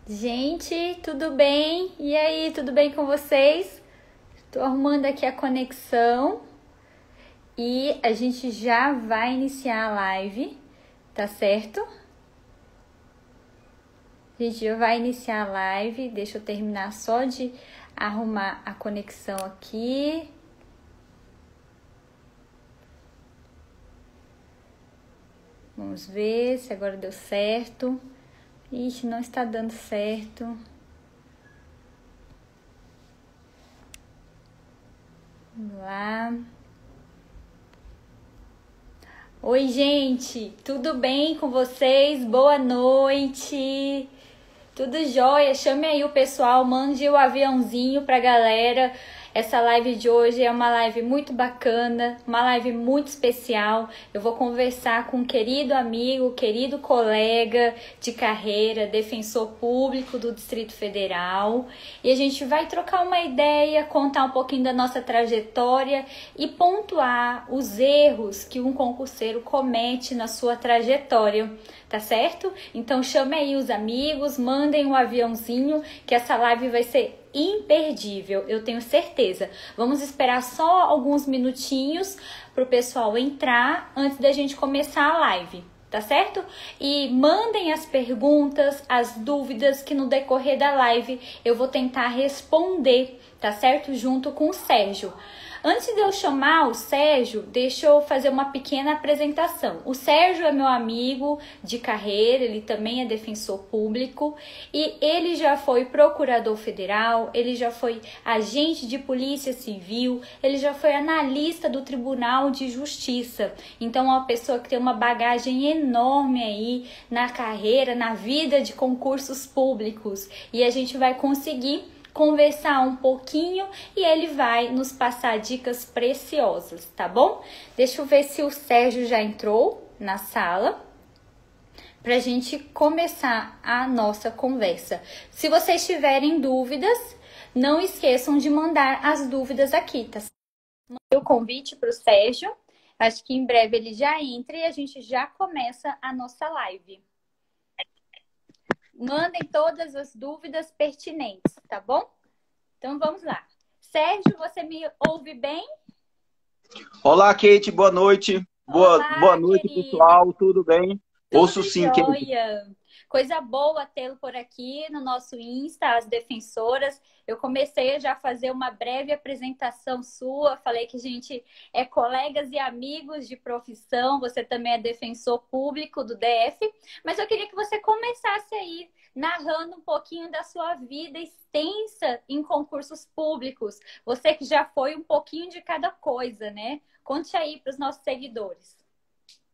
Gente, tudo bem? E aí, tudo bem com vocês? Estou arrumando aqui a conexão e a gente já vai iniciar a live, tá certo? A gente já vai iniciar a live, deixa eu terminar só de arrumar a conexão aqui. Vamos ver se agora deu certo. Ixi, não está dando certo. Vamos lá. Oi, gente, tudo bem com vocês? Boa noite. Tudo jóia? Chame aí o pessoal, mande o aviãozinho pra galera. Essa live de hoje é uma live muito bacana, uma live muito especial. Eu vou conversar com um querido amigo, querido colega de carreira, defensor público do Distrito Federal. E a gente vai trocar uma ideia, contar um pouquinho da nossa trajetória e pontuar os erros que um concurseiro comete na sua trajetória. Tá certo? Então chame aí os amigos, mandem um aviãozinho que essa live vai ser imperdível, eu tenho certeza. Vamos esperar só alguns minutinhos pro pessoal entrar antes da gente começar a live, tá certo? E mandem as perguntas, as dúvidas que no decorrer da live eu vou tentar responder, tá certo? Junto com o Sérgio. Antes de eu chamar o Sérgio, deixa eu fazer uma pequena apresentação. O Sérgio é meu amigo de carreira, ele também é defensor público e ele já foi procurador federal, ele já foi agente de polícia civil, ele já foi analista do Tribunal de Justiça. Então é uma pessoa que tem uma bagagem enorme aí na carreira, na vida de concursos públicos e a gente vai conseguir conversar um pouquinho e ele vai nos passar dicas preciosas, tá bom? Deixa eu ver se o Sérgio já entrou na sala pra gente começar a nossa conversa. Se vocês tiverem dúvidas, não esqueçam de mandar as dúvidas aqui, tá? Mandei o convite pro Sérgio, acho que em breve ele já entra e a gente já começa a nossa live. Mandem todas as dúvidas pertinentes, tá bom? Então vamos lá. Sérgio, você me ouve bem? Olá, Kate, boa noite. Olá, boa noite, querido. pessoal, tudo bem? Ouço Tudo sim, Kate. jóia. Coisa boa tê-lo por aqui no nosso Insta, as defensoras. Eu comecei já a fazer uma breve apresentação sua. Falei que a gente é colegas e amigos de profissão. Você também é defensor público do DF. Mas eu queria que você começasse aí narrando um pouquinho da sua vida extensa em concursos públicos. Você que já foi um pouquinho de cada coisa, né? Conte aí para os nossos seguidores.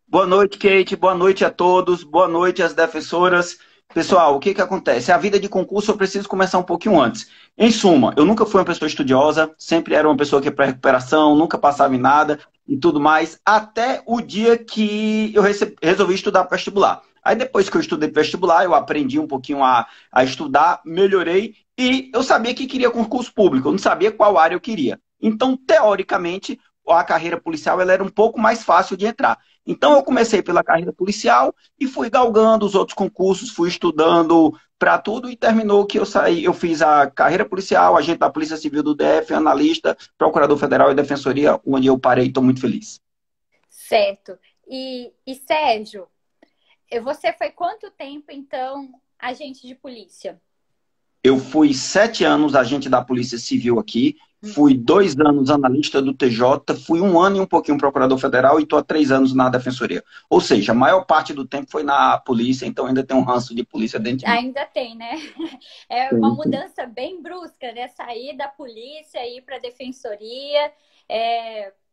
Boa noite, Kate. Boa noite a todos. Boa noite às defensoras. Pessoal, o que que acontece? A vida de concurso eu preciso começar um pouquinho antes. Em suma, eu nunca fui uma pessoa estudiosa, sempre era uma pessoa que ia para recuperação, nunca passava em nada e tudo mais, até o dia que eu resolvi estudar para vestibular. Aí depois que eu estudei para vestibular, eu aprendi um pouquinho a estudar, melhorei e eu sabia que queria concurso público, eu não sabia qual área eu queria. Então, teoricamente, a carreira policial ela era um pouco mais fácil de entrar. Então, eu comecei pela carreira policial e fui galgando os outros concursos, fui estudando para tudo e terminou que eu saí. Eu fiz a carreira policial, agente da Polícia Civil do DF, analista, procurador federal e defensoria, onde eu parei e estou muito feliz. Certo. E Sérgio, você foi quanto tempo, então, agente de polícia? Eu fui 7 anos agente da Polícia Civil aqui, fui 2 anos analista do TJ, fui 1 ano e um pouquinho procurador federal e estou há 3 anos na defensoria. Ou seja, a maior parte do tempo foi na polícia, então ainda tem um ranço de polícia dentro de mim. Ainda tem, né? É uma mudança bem brusca, né? Sair da polícia e ir para a defensoria,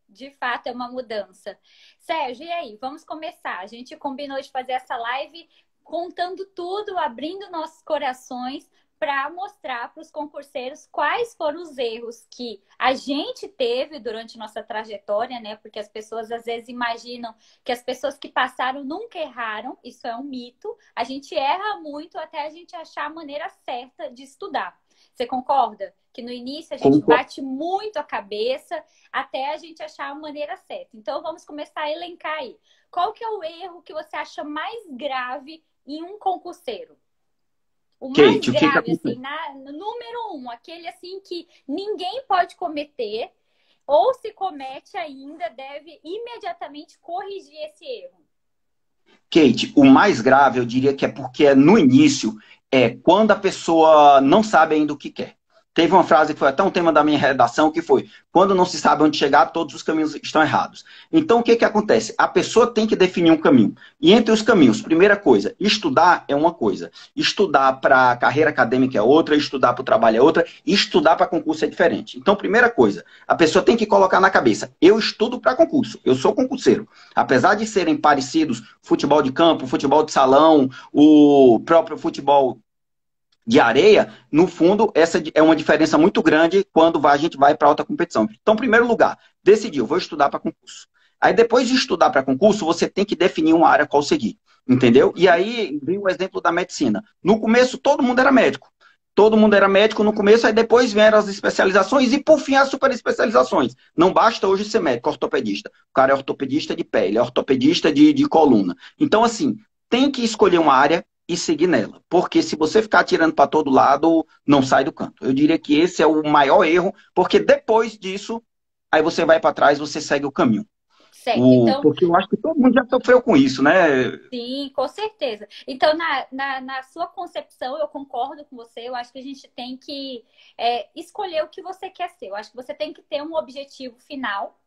de fato é uma mudança. Sérgio, e aí? Vamos começar. A gente combinou de fazer essa live contando tudo, abrindo nossos corações, para mostrar para os concurseiros quais foram os erros que a gente teve durante nossa trajetória, né? Porque as pessoas às vezes imaginam que as pessoas que passaram nunca erraram, isso é um mito. A gente erra muito até a gente achar a maneira certa de estudar. Você concorda? Que no início a gente Concordo. bate muito a cabeça até a gente achar a maneira certa. Então vamos começar a elencar aí. Qual que é o erro que você acha mais grave em um concurseiro? O mais Kate, o que que grave, acontece? assim, no número um, aquele assim que ninguém pode cometer, ou se comete ainda, deve imediatamente corrigir esse erro. Kate, o mais grave eu diria que é porque no início é quando a pessoa não sabe ainda o que quer. Teve uma frase que foi até um tema da minha redação, que foi: quando não se sabe onde chegar, todos os caminhos estão errados. Então, o que que acontece? A pessoa tem que definir um caminho. E entre os caminhos, primeira coisa, estudar é uma coisa. Estudar para a carreira acadêmica é outra, estudar para o trabalho é outra, e estudar para concurso é diferente. Então, primeira coisa, a pessoa tem que colocar na cabeça: eu estudo para concurso, eu sou concurseiro. Apesar de serem parecidos, futebol de campo, futebol de salão, o próprio futebol de areia, no fundo, essa é uma diferença muito grande quando a gente vai para alta competição. Então, em primeiro lugar, decidiu, vou estudar para concurso. Aí, depois de estudar para concurso, você tem que definir uma área qual seguir, entendeu? E aí, vem o exemplo da medicina. No começo, todo mundo era médico. Todo mundo era médico no começo, aí depois vieram as especializações e, por fim, as super especializações. Não basta hoje ser médico, ortopedista. O cara é ortopedista de pé, ele é ortopedista de coluna. Então, assim, tem que escolher uma área e seguir nela. Porque se você ficar atirando para todo lado, não sai do canto. Eu diria que esse é o maior erro, porque depois disso, aí você vai para trás, você segue o caminho. Certo, então, Porque eu acho que todo mundo já sofreu com isso, né? sim, com certeza. Então, na sua concepção, eu concordo com você. Eu acho que a gente tem que escolher o que você quer ser. Eu acho que você tem que ter um objetivo final.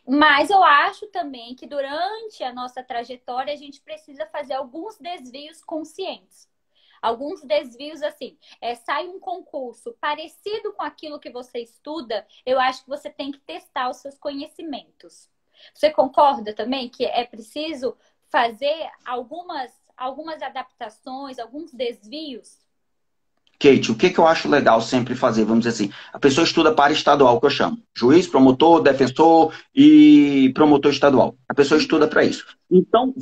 Mas eu acho também que durante a nossa trajetória, a gente precisa fazer alguns desvios conscientes. Alguns desvios, assim, sai um concurso parecido com aquilo que você estuda, eu acho que você tem que testar os seus conhecimentos. Você concorda também que é preciso fazer algumas adaptações, alguns desvios? Kate, o que eu acho legal sempre fazer? Vamos dizer assim, a pessoa estuda para estadual, que eu chamo. Juiz, promotor, defensor e promotor estadual. A pessoa estuda para isso. Então,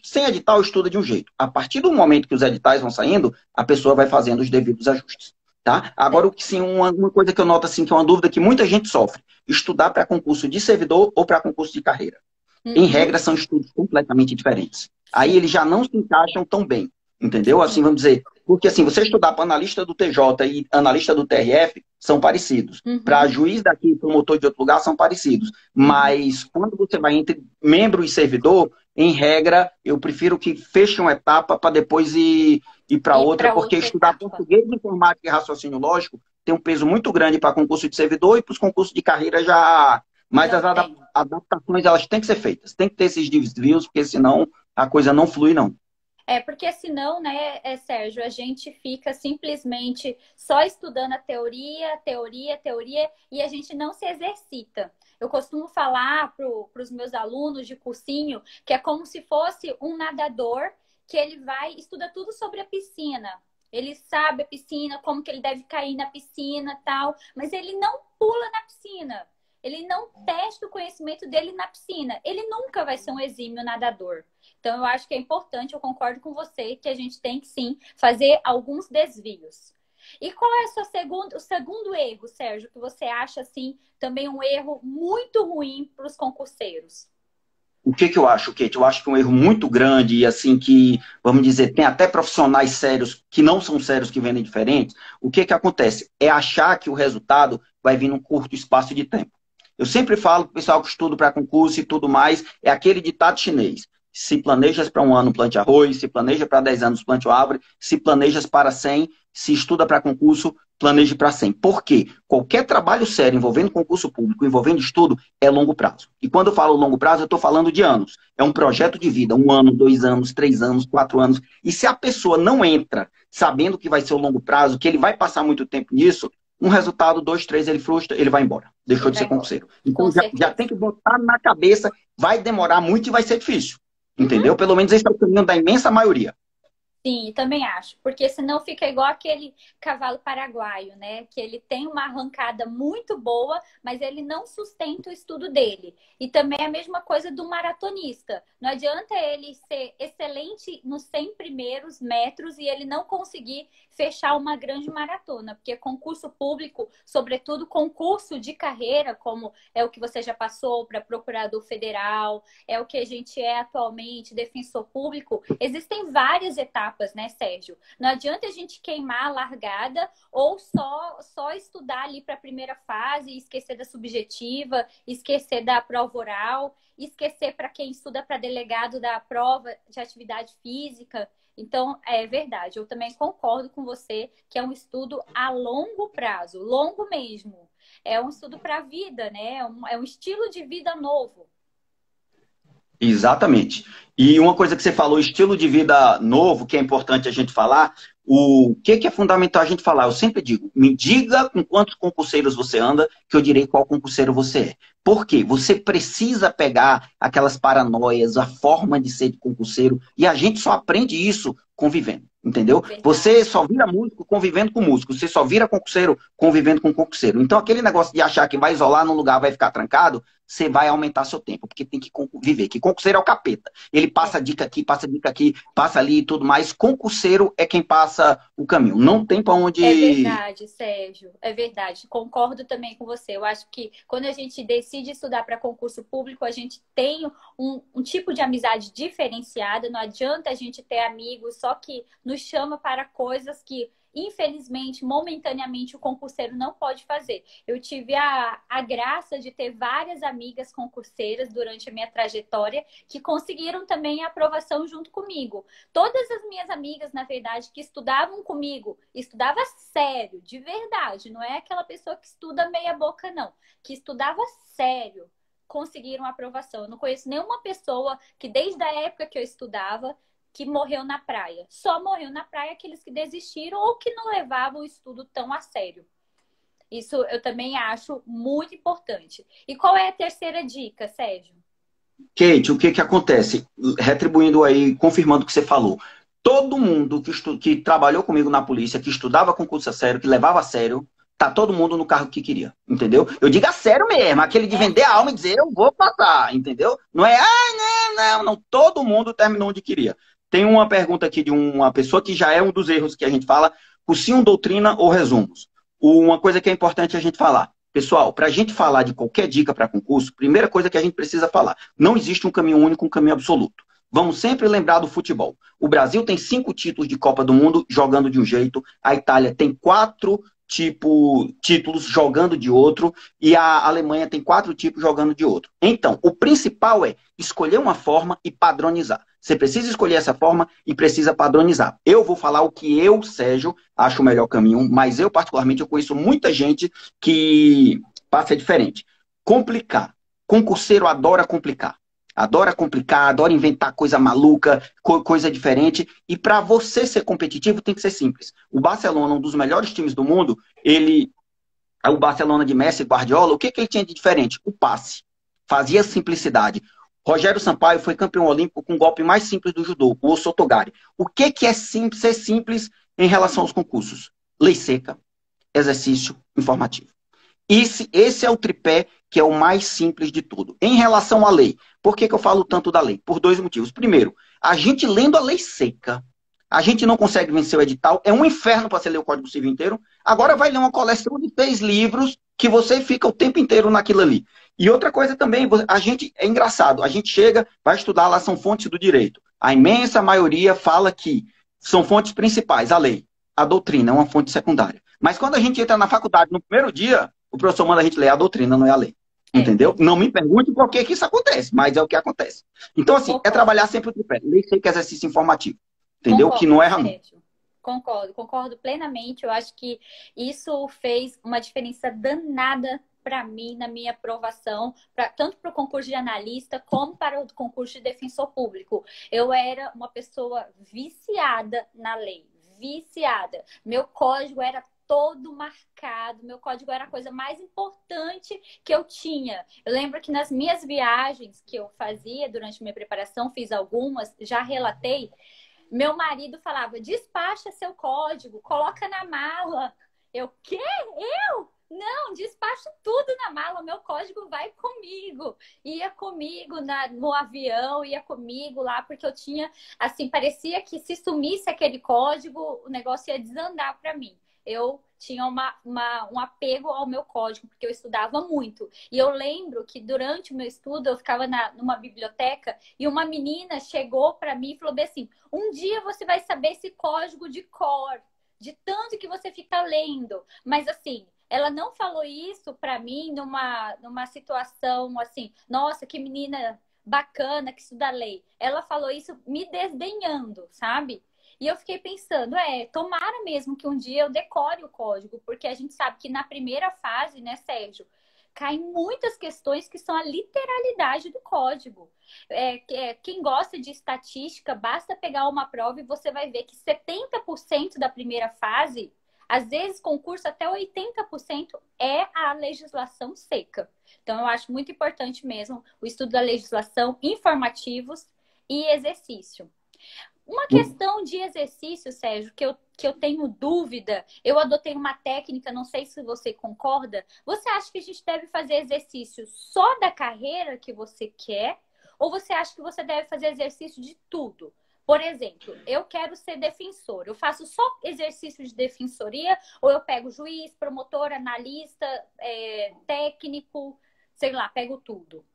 sem edital, estuda de um jeito. A partir do momento que os editais vão saindo, a pessoa vai fazendo os devidos ajustes. Tá? Agora, o que sim, uma coisa que eu noto assim, que é uma dúvida que muita gente sofre: estudar para concurso de servidor ou para concurso de carreira. Em regra, são estudos completamente diferentes. Aí Sim, eles já não se encaixam tão bem. Entendeu? Assim, sim. vamos dizer. Porque, assim, você estudar para analista do TJ e analista do TRF são parecidos. Para Uhum, juiz daqui e promotor de outro lugar são parecidos. uhum. Mas, quando você vai entre membro e servidor, em regra, eu prefiro que feche uma etapa para depois ir para E outra, para porque outra estudar etapa. português, informática e raciocínio lógico tem um peso muito grande para concurso de servidor e para os concursos de carreira já. Mas Não as tem. adaptações, elas têm que ser feitas. Tem que ter esses desvios, porque senão a coisa não flui, não. Porque senão, né, Sérgio, a gente fica simplesmente só estudando a teoria, teoria, teoria, e a gente não se exercita. Eu costumo falar para os meus alunos de cursinho que é como se fosse um nadador que ele vai, estuda tudo sobre a piscina. Ele sabe a piscina, como que ele deve cair na piscina, tal, mas ele não pula na piscina. Ele não testa o conhecimento dele na piscina. Ele nunca vai ser um exímio nadador. Então, eu acho que é importante, eu concordo com você, que a gente tem que sim fazer alguns desvios. E qual é o segundo erro, Sérgio, que você acha assim também um erro muito ruim para os concurseiros? O que eu acho, Kate? Eu acho que é um erro muito grande e assim que, vamos dizer, tem até profissionais sérios que não são sérios, que vendem diferentes. O que acontece? É achar que o resultado vai vir num curto espaço de tempo. Eu sempre falo para o pessoal que estuda para concurso e tudo mais, é aquele ditado chinês: se planejas para um ano, plante arroz; se planeja para 10 anos, plante árvore; se planejas para 100, se estuda para concurso, planeje para 100. Por quê? Qualquer trabalho sério envolvendo concurso público, envolvendo estudo, é longo prazo. E quando eu falo longo prazo, eu estou falando de anos. É um projeto de vida, 1 ano, 2 anos, 3 anos, 4 anos. E se a pessoa não entra sabendo que vai ser o longo prazo, que ele vai passar muito tempo nisso, um resultado, 2, 3, ele frustra, ele vai embora. Deixou Ele de vai ser embora. concurseiro. Com Então já certeza. tem que botar na cabeça, vai demorar muito e vai ser difícil. Uhum. Entendeu? Pelo menos esse é o caminho da imensa maioria. Sim, também acho, porque senão fica igual aquele cavalo paraguaio, né? Que ele tem uma arrancada muito boa, mas ele não sustenta o estudo dele. E também é a mesma coisa do maratonista. Não adianta ele ser excelente nos 100 primeiros metros e ele não conseguir fechar uma grande maratona, porque concurso público, sobretudo concurso de carreira, como é o que você já passou para procurador federal, é o que a gente é atualmente, defensor público, existem várias etapas, né, Sérgio? Não adianta a gente queimar a largada ou só estudar ali para a primeira fase e esquecer da subjetiva, esquecer da prova oral, esquecer para quem estuda para delegado da prova de atividade física. Então, é verdade, eu também concordo com você que é um estudo a longo prazo, longo mesmo. É um estudo para a vida, né? É um estilo de vida novo. Exatamente. E uma coisa que você falou, estilo de vida novo, que é importante a gente falar, o que é fundamental a gente falar? Eu sempre digo, me diga com quantos concurseiros você anda, que eu direi qual concurseiro você é. Por quê? Você precisa pegar aquelas paranoias, a forma de ser de concurseiro, e a gente só aprende isso convivendo, entendeu? Você Verdade. só vira músico convivendo com músico, você só vira concurseiro convivendo com concurseiro. Então, aquele negócio de achar que vai isolar num lugar, vai ficar trancado, você vai aumentar seu tempo, porque tem que viver. Que concurseiro é o capeta. Ele passa dica aqui, passa ali e tudo mais. Concurseiro é quem passa o caminho. Não tem para É onde. verdade, Sérgio. É verdade. Concordo também com você. Eu acho que quando a gente decide estudar para concurso público, a gente tem um tipo de amizade diferenciada. Não adianta a gente ter amigos só que nos chama para coisas que, infelizmente, momentaneamente, o concurseiro não pode fazer. Eu tive a graça de ter várias amigas concurseiras durante a minha trajetória que conseguiram também a aprovação junto comigo. Todas as minhas amigas, na verdade, que estudavam comigo, estudava sério, de verdade, não é aquela pessoa que estuda meia boca, não, que estudava sério, conseguiram aprovação. Eu não conheço nenhuma pessoa que, desde a época que eu estudava, que morreu na praia. Só morreu na praia aqueles que desistiram ou que não levavam o estudo tão a sério. Isso eu também acho muito importante. E qual é a terceira dica, Sérgio? Kate, o que que acontece? Retribuindo aí, confirmando o que você falou. Todo mundo que trabalhou comigo na polícia, que estudava concurso a sério, que levava a sério, tá todo mundo no carro que queria, entendeu? Eu digo a sério mesmo, aquele de É vender a alma e sério. dizer eu vou passar, entendeu? Não é, não. Todo mundo terminou onde queria. Tem uma pergunta aqui de uma pessoa que já é um dos erros que a gente fala, cursinho, doutrina ou resumos. Uma coisa que é importante a gente falar. Pessoal, para a gente falar de qualquer dica para concurso, primeira coisa que a gente precisa falar, não existe um caminho único, um caminho absoluto. Vamos sempre lembrar do futebol. O Brasil tem 5 títulos de Copa do Mundo jogando de um jeito, a Itália tem 4 títulos jogando de outro e a Alemanha tem 4 tipos jogando de outro. Então, o principal é escolher uma forma e padronizar. Você precisa escolher essa forma e precisa padronizar. Eu vou falar o que eu, Sérgio, acho o melhor caminho, mas eu, particularmente, eu conheço muita gente que passa diferente. Complicar. Concurseiro adora complicar. Adora complicar, adora inventar coisa maluca, coisa diferente. E para você ser competitivo, tem que ser simples. O Barcelona, um dos melhores times do mundo, o Barcelona de Messi e Guardiola, o que ele tinha de diferente? O passe. Fazia simplicidade. Rogério Sampaio foi campeão olímpico com o golpe mais simples do judô, o Osotogari. O que é simples, ser simples em relação aos concursos? Lei seca, exercício informativo. Esse é o tripé que é o mais simples de tudo. Em relação à lei, por que eu falo tanto da lei? Por 2 motivos. Primeiro, a gente lendo a lei seca, a gente não consegue vencer o edital, é um inferno para você ler o Código Civil inteiro. Agora vai ler uma coleção de 3 livros que você fica o tempo inteiro naquilo ali. E outra coisa também, a gente é engraçado, a gente chega, vai estudar lá, são fontes do direito. A imensa maioria fala que são fontes principais, a lei. A doutrina é uma fonte secundária. Mas quando a gente entra na faculdade no primeiro dia, o professor manda a gente ler a doutrina, não é a lei. É Entendeu? Não verdade. me pergunte por que isso acontece, mas é o que acontece. Então, assim, é Concordo. trabalhar sempre o tripé. Lei seca, exercício informativo. Entendeu? Que não Concordo, erra nunca. Sérgio. Concordo plenamente. Eu acho que isso fez uma diferença danada para mim na minha aprovação, tanto para o concurso de analista como para o concurso de defensor público. Eu era uma pessoa viciada na lei, viciada. Meu código era todo marcado, meu código era a coisa mais importante que eu tinha. Eu lembro que nas minhas viagens que eu fazia durante minha preparação, fiz algumas, já relatei. Meu marido falava, despacha seu código, coloca na mala. Eu, quê? Eu? Não, despacho tudo na mala, meu código vai comigo. Ia comigo no avião, ia comigo lá, porque eu tinha, assim, parecia que se sumisse aquele código, o negócio ia desandar para mim. Eu tinha um apego ao meu código, porque eu estudava muito. E eu lembro que durante o meu estudo, eu ficava numa biblioteca e uma menina chegou para mim e falou bem assim, um dia você vai saber esse código de cor, de tanto que você fica lendo. Mas assim, ela não falou isso para mim numa situação assim, nossa, que menina bacana que estuda lei. Ela falou isso me desdenhando, sabe? E eu fiquei pensando, tomara mesmo que um dia eu decore o código, porque a gente sabe que na primeira fase, né, Sérgio, caem muitas questões que são a literalidade do código. Quem gosta de estatística, basta pegar uma prova e você vai ver que 70% da primeira fase, às vezes concurso até 80% é a legislação seca. Então, eu acho muito importante mesmo o estudo da legislação, informativos e exercício. Uma questão de exercício, Sérgio, que eu tenho dúvida, eu adotei uma técnica, não sei se você concorda. Você acha que a gente deve fazer exercício só da carreira que você quer? Ou você acha que você deve fazer exercício de tudo? Por exemplo, eu quero ser defensor. Eu faço só exercício de defensoria? Ou eu pego juiz, promotor, analista, técnico, sei lá, pego tudo?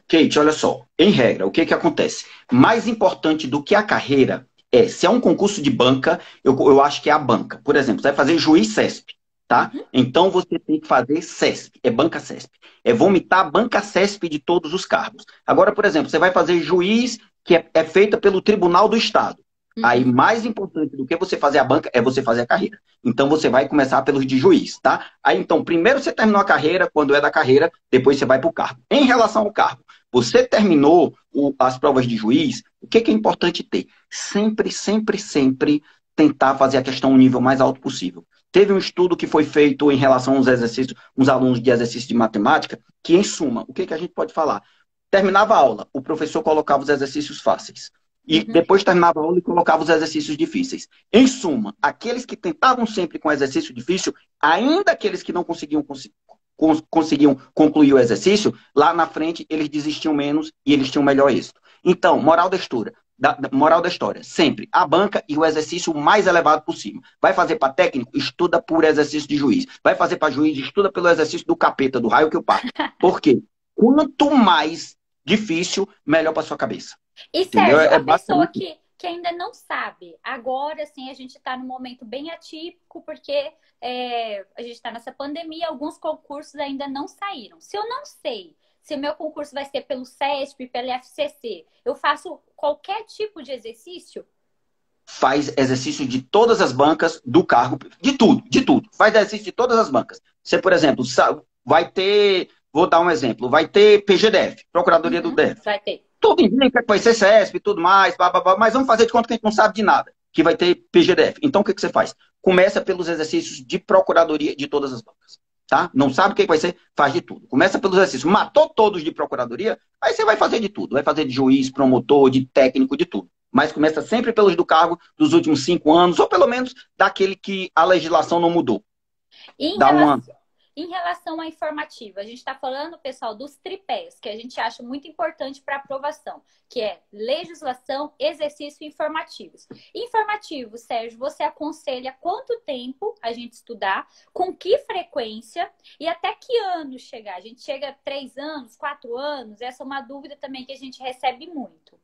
Kate, olha só, em regra, o que que acontece? Mais importante do que a carreira se é um concurso de banca, eu acho que é a banca. Por exemplo, você vai fazer juiz CESP, tá? Então você tem que fazer CESP, é banca CESP. É vomitar a banca CESP de todos os cargos. Agora, por exemplo, você vai fazer juiz que é feita pelo Tribunal do Estado. Aí, mais importante do que você fazer a banca é você fazer a carreira. Então, você vai começar pelos de juiz, tá? Aí, então, primeiro você terminou a carreira, quando é da carreira, depois você vai para o cargo. Em relação ao cargo, você terminou as provas de juiz, o que é importante ter? Sempre, sempre, sempre tentar fazer a questão no nível mais alto possível. Teve um estudo que foi feito em relação aos exercícios, uns alunos de exercício de matemática, que, em suma, o que a gente pode falar? Terminava a aula, o professor colocava os exercícios fáceis. E depois terminava a aula e colocava os exercícios difíceis. Em suma, aqueles que tentavam sempre com exercício difícil, ainda aqueles que não conseguiam concluir o exercício, lá na frente eles desistiam menos e eles tinham melhor êxito. Então, moral da história, sempre a banca e o exercício mais elevado possível. Vai fazer para técnico, estuda por exercício de juiz. Vai fazer para juiz, estuda pelo exercício do capeta, do raio que eu parto. Por quê? Quanto mais difícil, melhor para sua cabeça. E, Sérgio, a pessoa que ainda não sabe, agora, sim, a gente está num momento bem atípico, porque a gente está nessa pandemia, alguns concursos ainda não saíram. Se eu não sei se o meu concurso vai ser pelo CESP, pelo FCC, eu faço qualquer tipo de exercício? Faz exercício de todas as bancas do cargo, de tudo, de tudo. Faz exercício de todas as bancas. Você, por exemplo, vai ter, vou dar um exemplo, vai ter PGDF, Procuradoria do DF. Vai ter. Tudo indica que vai ser CESP e tudo mais, mas vamos fazer de conta que a gente não sabe de nada, que vai ter PGDF. Então, o que você faz? Começa pelos exercícios de procuradoria de todas as bancas, tá? Não sabe o que vai ser? Faz de tudo. Começa pelos exercícios. Matou todos de procuradoria, aí você vai fazer de tudo. Vai fazer de juiz, promotor, de técnico, de tudo. Mas começa sempre pelos do cargo dos últimos 5 anos, ou pelo menos daquele que a legislação não mudou. Em relação à informativa, a gente está falando, pessoal, dos tripés, que a gente acha muito importante para aprovação, que é legislação, exercício e informativos. Informativo, Sérgio, você aconselha quanto tempo a gente estudar, com que frequência e até que ano chegar? A gente chega a 3 anos, 4 anos? Essa é uma dúvida também que a gente recebe muito.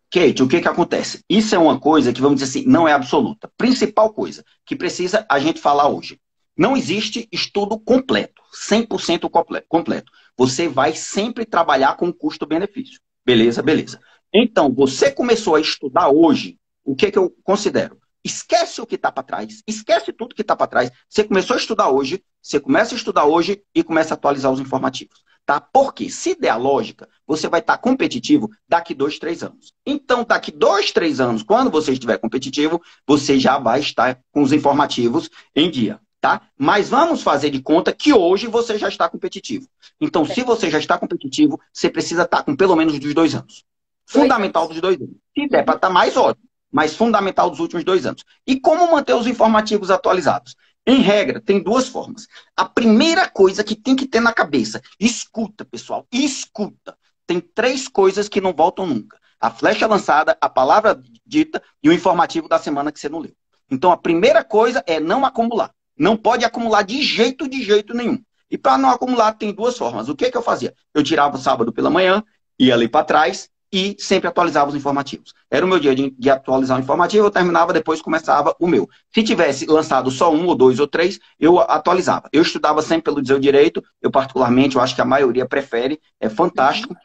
Kate, o que acontece? Isso é uma coisa que, vamos dizer assim, não é absoluta. Principal coisa que precisa a gente falar hoje. Não existe estudo completo, 100% completo. Você vai sempre trabalhar com custo-benefício. Beleza, beleza. Então, você começou a estudar hoje, o que eu considero? Esquece o que está para trás, esquece tudo que está para trás. Você começou a estudar hoje, você começa a estudar hoje e começa a atualizar os informativos. Tá? Porque, se der a lógica, você vai estar competitivo daqui 2, 3 anos. Então, daqui 2, 3 anos, quando você estiver competitivo, você já vai estar com os informativos em dia. Tá? Mas vamos fazer de conta que hoje você já está competitivo. Então, se você já está competitivo, você precisa estar com pelo menos dos 2 anos. Fundamental dos 2 anos. Se der para estar mais, ótimo. mas fundamental dos últimos 2 anos. E como manter os informativos atualizados? Em regra, tem 2 formas. A primeira coisa que tem que ter na cabeça, escuta, pessoal, escuta. Tem 3 coisas que não voltam nunca. A flecha lançada, a palavra dita e o informativo da semana que você não leu. Então, a primeira coisa é não acumular. Não pode acumular de jeito nenhum. E para não acumular, tem 2 formas. O que eu fazia? Eu tirava o sábado pela manhã, ia ali para trás e sempre atualizava os informativos. Era o meu dia de atualizar o informativo, eu terminava, depois começava o meu. Se tivesse lançado só 1 ou 2 ou 3, eu atualizava. Eu estudava sempre pelo Dizer o Direito, eu particularmente, eu acho que a maioria prefere, é fantástico.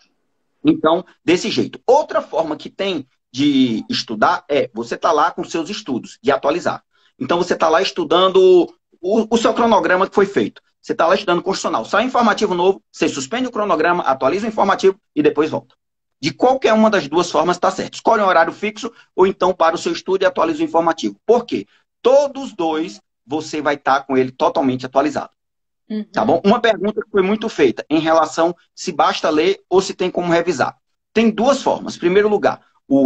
Então, desse jeito. Outra forma que tem de estudar é você tá lá com seus estudos, de atualizar. Então, você tá lá estudando o seu cronograma que foi feito. Você tá lá estudando constitucional. Sai informativo novo, você suspende o cronograma, atualiza o informativo e depois volta. De qualquer uma das 2 formas está certo. Escolhe um horário fixo ou então para o seu estudo e atualiza o informativo. Por quê? Todos 2 você vai estar com ele totalmente atualizado. Tá bom? Uma pergunta que foi muito feita em relação se basta ler ou se tem como revisar. Tem 2 formas. Em primeiro lugar,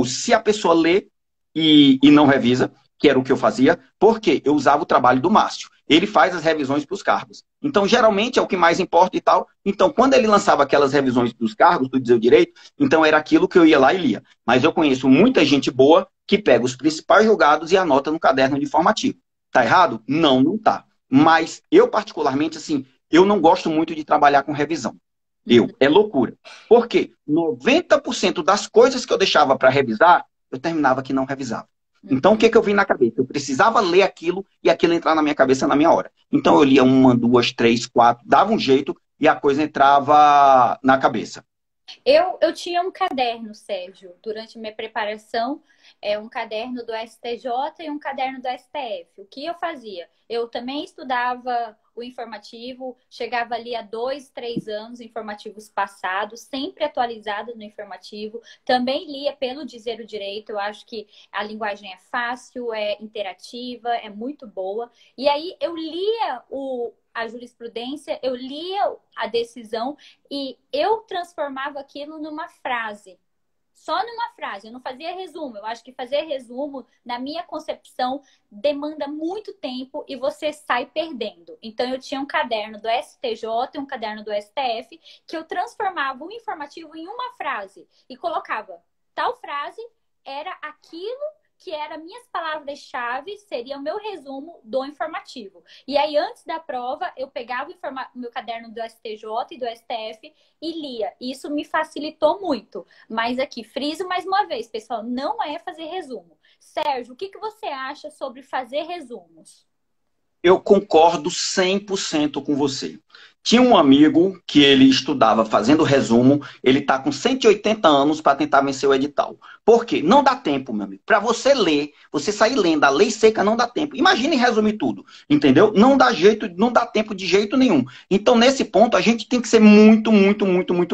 se a pessoa lê e não revisa, que era o que eu fazia, porque eu usava o trabalho do Márcio. Ele faz as revisões para os cargos. Então, geralmente, é o que mais importa e tal. Então, quando ele lançava aquelas revisões dos cargos, do Dizer o Direito, então era aquilo que eu ia lá e lia. Mas eu conheço muita gente boa que pega os principais julgados e anota no caderno de informativo. Tá errado? Não, não tá. Mas eu, particularmente, assim, eu não gosto muito de trabalhar com revisão. É loucura. Por quê? 90% das coisas que eu deixava para revisar, eu terminava que não revisava. Então, o que eu vi na cabeça? Eu precisava ler aquilo e aquilo entrar na minha cabeça na minha hora. Então, eu lia 1, 2, 3, 4, dava um jeito e a coisa entrava na cabeça. Eu tinha um caderno, Sérgio, durante minha preparação, um caderno do STJ e um caderno do STF. O que eu fazia? Eu também estudava o informativo, chegava ali há 2, 3 anos, informativos passados, sempre atualizado no informativo. Também lia pelo Dizer o Direito, eu acho que a linguagem é fácil, é interativa, é muito boa. E aí eu lia a jurisprudência, eu lia a decisão e eu transformava aquilo numa frase. Só numa frase, eu não fazia resumo. Eu acho que fazer resumo, na minha concepção, demanda muito tempo e você sai perdendo. Então, eu tinha um caderno do STJ e um caderno do STF que eu transformava o informativo em uma frase e colocava tal frase era aquilo que eram minhas palavras-chave, seria o meu resumo do informativo. E aí, antes da prova, eu pegava o meu caderno do STJ e do STF e lia. Isso me facilitou muito. Mas aqui, friso mais uma vez, pessoal, não é fazer resumo. Sérgio, o que você acha sobre fazer resumos? Eu concordo 100% com você. Tinha um amigo que ele estudava fazendo resumo, ele está com 180 anos para tentar vencer o edital. Por quê? Não dá tempo, meu amigo. Para você ler, você sair lendo a lei seca, não dá tempo. Imagine resumir tudo, entendeu? Não dá jeito, não dá tempo de jeito nenhum. Então, nesse ponto, a gente tem que ser muito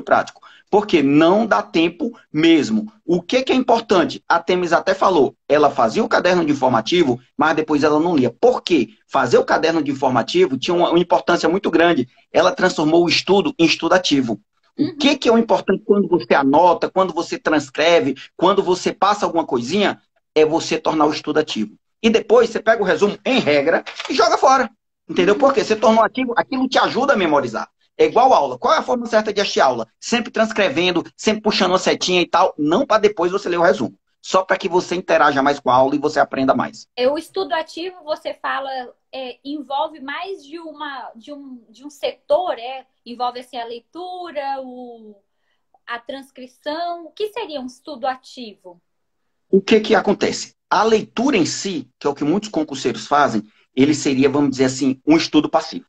prático. Porque não dá tempo mesmo. O que é importante? A Temis até falou, ela fazia o caderno de informativo, mas depois ela não lia. Por quê? Fazer o caderno de informativo tinha uma importância muito grande. Ela transformou o estudo em estudativo. O que é o importante quando você anota, quando você transcreve, quando você passa alguma coisinha? É você tornar o estudativo. E depois você pega o resumo, em regra, e joga fora. Entendeu? Porque você tornou ativo, aquilo te ajuda a memorizar. É igual aula. Qual é a forma certa de assistir aula? Sempre transcrevendo, sempre puxando uma setinha e tal. Não para depois você ler o resumo. Só para que você interaja mais com a aula e você aprenda mais. O estudo ativo, você fala, envolve mais de um setor, envolve assim, a leitura, a transcrição. O que seria um estudo ativo? O que acontece? A leitura em si, que é o que muitos concurseiros fazem, ele seria, vamos dizer assim, um estudo passivo.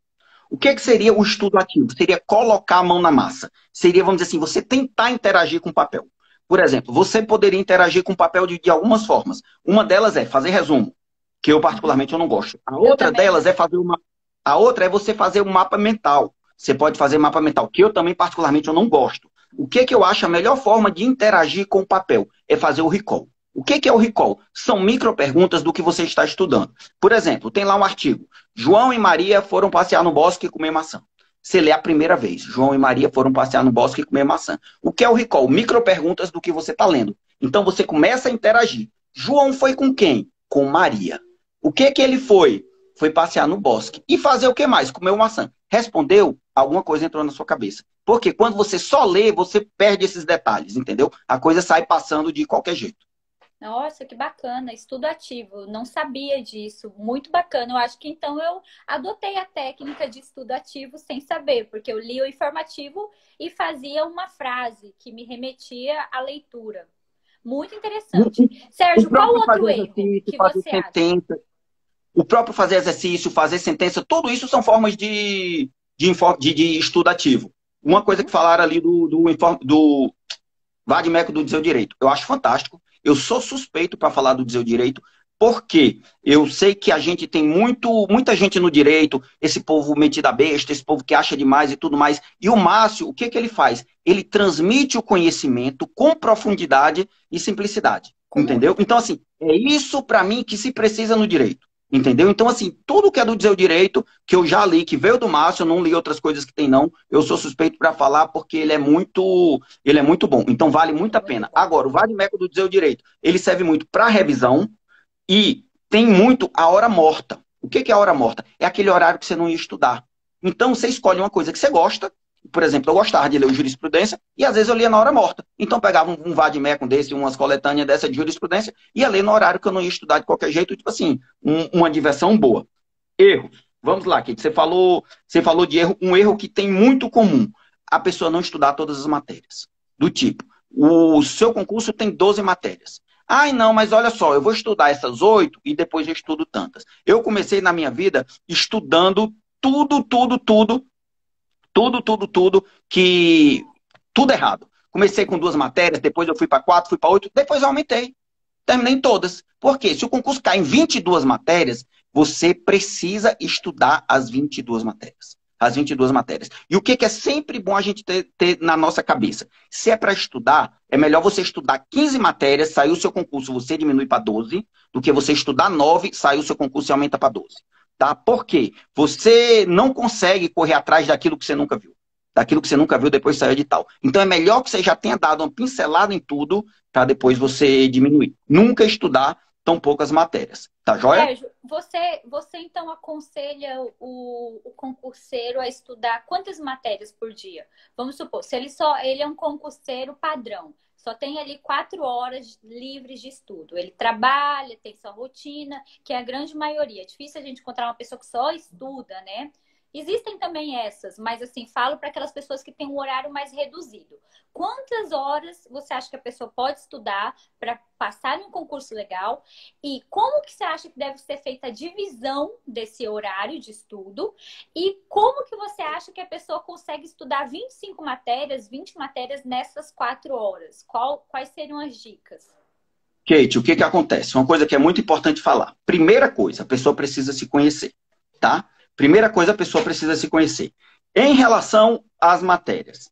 O que seria o estudo ativo? Seria colocar a mão na massa. Seria, vamos dizer assim, você tentar interagir com o papel. Por exemplo, você poderia interagir com o papel de algumas formas. Uma delas é fazer resumo, que eu particularmente eu não gosto. A outra delas é fazer A outra é você fazer um mapa mental. Você pode fazer mapa mental, que eu também particularmente eu não gosto. O que eu acho a melhor forma de interagir com o papel? É fazer o recall. O que é o recall? São microperguntas do que você está estudando. Por exemplo, tem lá um artigo. João e Maria foram passear no bosque e comer maçã. Você lê a primeira vez. João e Maria foram passear no bosque e comer maçã. O que é o recall? Microperguntas do que você está lendo. Então você começa a interagir. João foi com quem? Com Maria. O que que ele foi? Foi passear no bosque. E fazer o que mais? Comer uma maçã. Respondeu, alguma coisa entrou na sua cabeça. Porque quando você só lê, você perde esses detalhes, entendeu? A coisa sai passando de qualquer jeito. Nossa, que bacana, estudo ativo. Não sabia disso. Muito bacana. Eu acho que então eu adotei a técnica de estudo ativo sem saber, porque eu li o informativo e fazia uma frase que me remetia à leitura. Muito interessante. O Sérgio, qual próprio outro fazer erro exercício, que fazer você acha? sentença, o próprio fazer exercício, fazer sentença, tudo isso são formas de estudo ativo. Uma coisa que Uhum. falaram ali do Vade-Mecum do Dizer o Direito. Eu acho fantástico. Eu sou suspeito para falar do Dizer o Direito, porque eu sei que a gente tem muita gente no direito, esse povo metido a besta, esse povo que acha demais e tudo mais. E o Márcio, o que que ele faz? Ele transmite o conhecimento com profundidade e simplicidade. Entendeu? Muito. Então, assim, é isso para mim que se precisa no direito. Entendeu? Então, assim, tudo que é do Dizer o Direito, que eu já li, que veio do Márcio, eu não li outras coisas que tem, não. Eu sou suspeito para falar porque ele é muito bom, então vale muito É a muito pena. bom. Agora, o Vade-Mecum do Dizer o Direito, ele serve muito para revisão e tem muito a hora morta. O que é a hora morta? É aquele horário que você não ia estudar. Então, você escolhe uma coisa que você gosta. Por exemplo, eu gostava de ler o jurisprudência e às vezes eu lia na hora morta. Então, pegava um Vade-Mecum desse, umas coletâneas dessa de jurisprudência, e ia ler no horário que eu não ia estudar de qualquer jeito, tipo assim, uma diversão boa. Erro. Vamos lá, Kate. Você falou de erro, um erro que tem muito comum. A pessoa não estudar todas as matérias. Do tipo, o seu concurso tem 12 matérias. Ai, não, mas olha só, eu vou estudar essas 8 e depois eu estudo tantas. Eu comecei na minha vida estudando tudo, que. Tudo errado. Comecei com 2 matérias, depois eu fui para 4, fui para 8, depois eu aumentei. Terminei todas. Por quê? Se o concurso cai em 22 matérias, você precisa estudar as 22 matérias. As 22 matérias. E o que é sempre bom a gente ter na nossa cabeça? Se é para estudar, é melhor você estudar 15 matérias, sair o seu concurso, você diminui para 12, do que você estudar 9, sair o seu concurso e aumenta para 12. Tá? Por quê? Você não consegue correr atrás daquilo que você nunca viu. Daquilo que você nunca viu, depois saiu de tal. Então é melhor que você já tenha dado uma pincelada em tudo para depois você diminuir. Nunca estudar tão poucas matérias. Tá joia? Sérgio, você então aconselha o concurseiro a estudar quantas matérias por dia? Vamos supor, se ele é um concurseiro padrão, só tem ali 4 horas livres de estudo. Ele trabalha, tem sua rotina, que é a grande maioria. É difícil a gente encontrar uma pessoa que só estuda, né? Existem também essas, mas assim, falo para aquelas pessoas que têm um horário mais reduzido. Quantas horas você acha que a pessoa pode estudar para passar em um concurso legal? E como que você acha que deve ser feita a divisão desse horário de estudo? E como que você acha que a pessoa consegue estudar 25 matérias, 20 matérias nessas 4 horas? Quais seriam as dicas? Kate, o que que acontece? Uma coisa que é muito importante falar. Primeira coisa, a pessoa precisa se conhecer, tá? Primeira coisa, a pessoa precisa se conhecer. Em relação às matérias,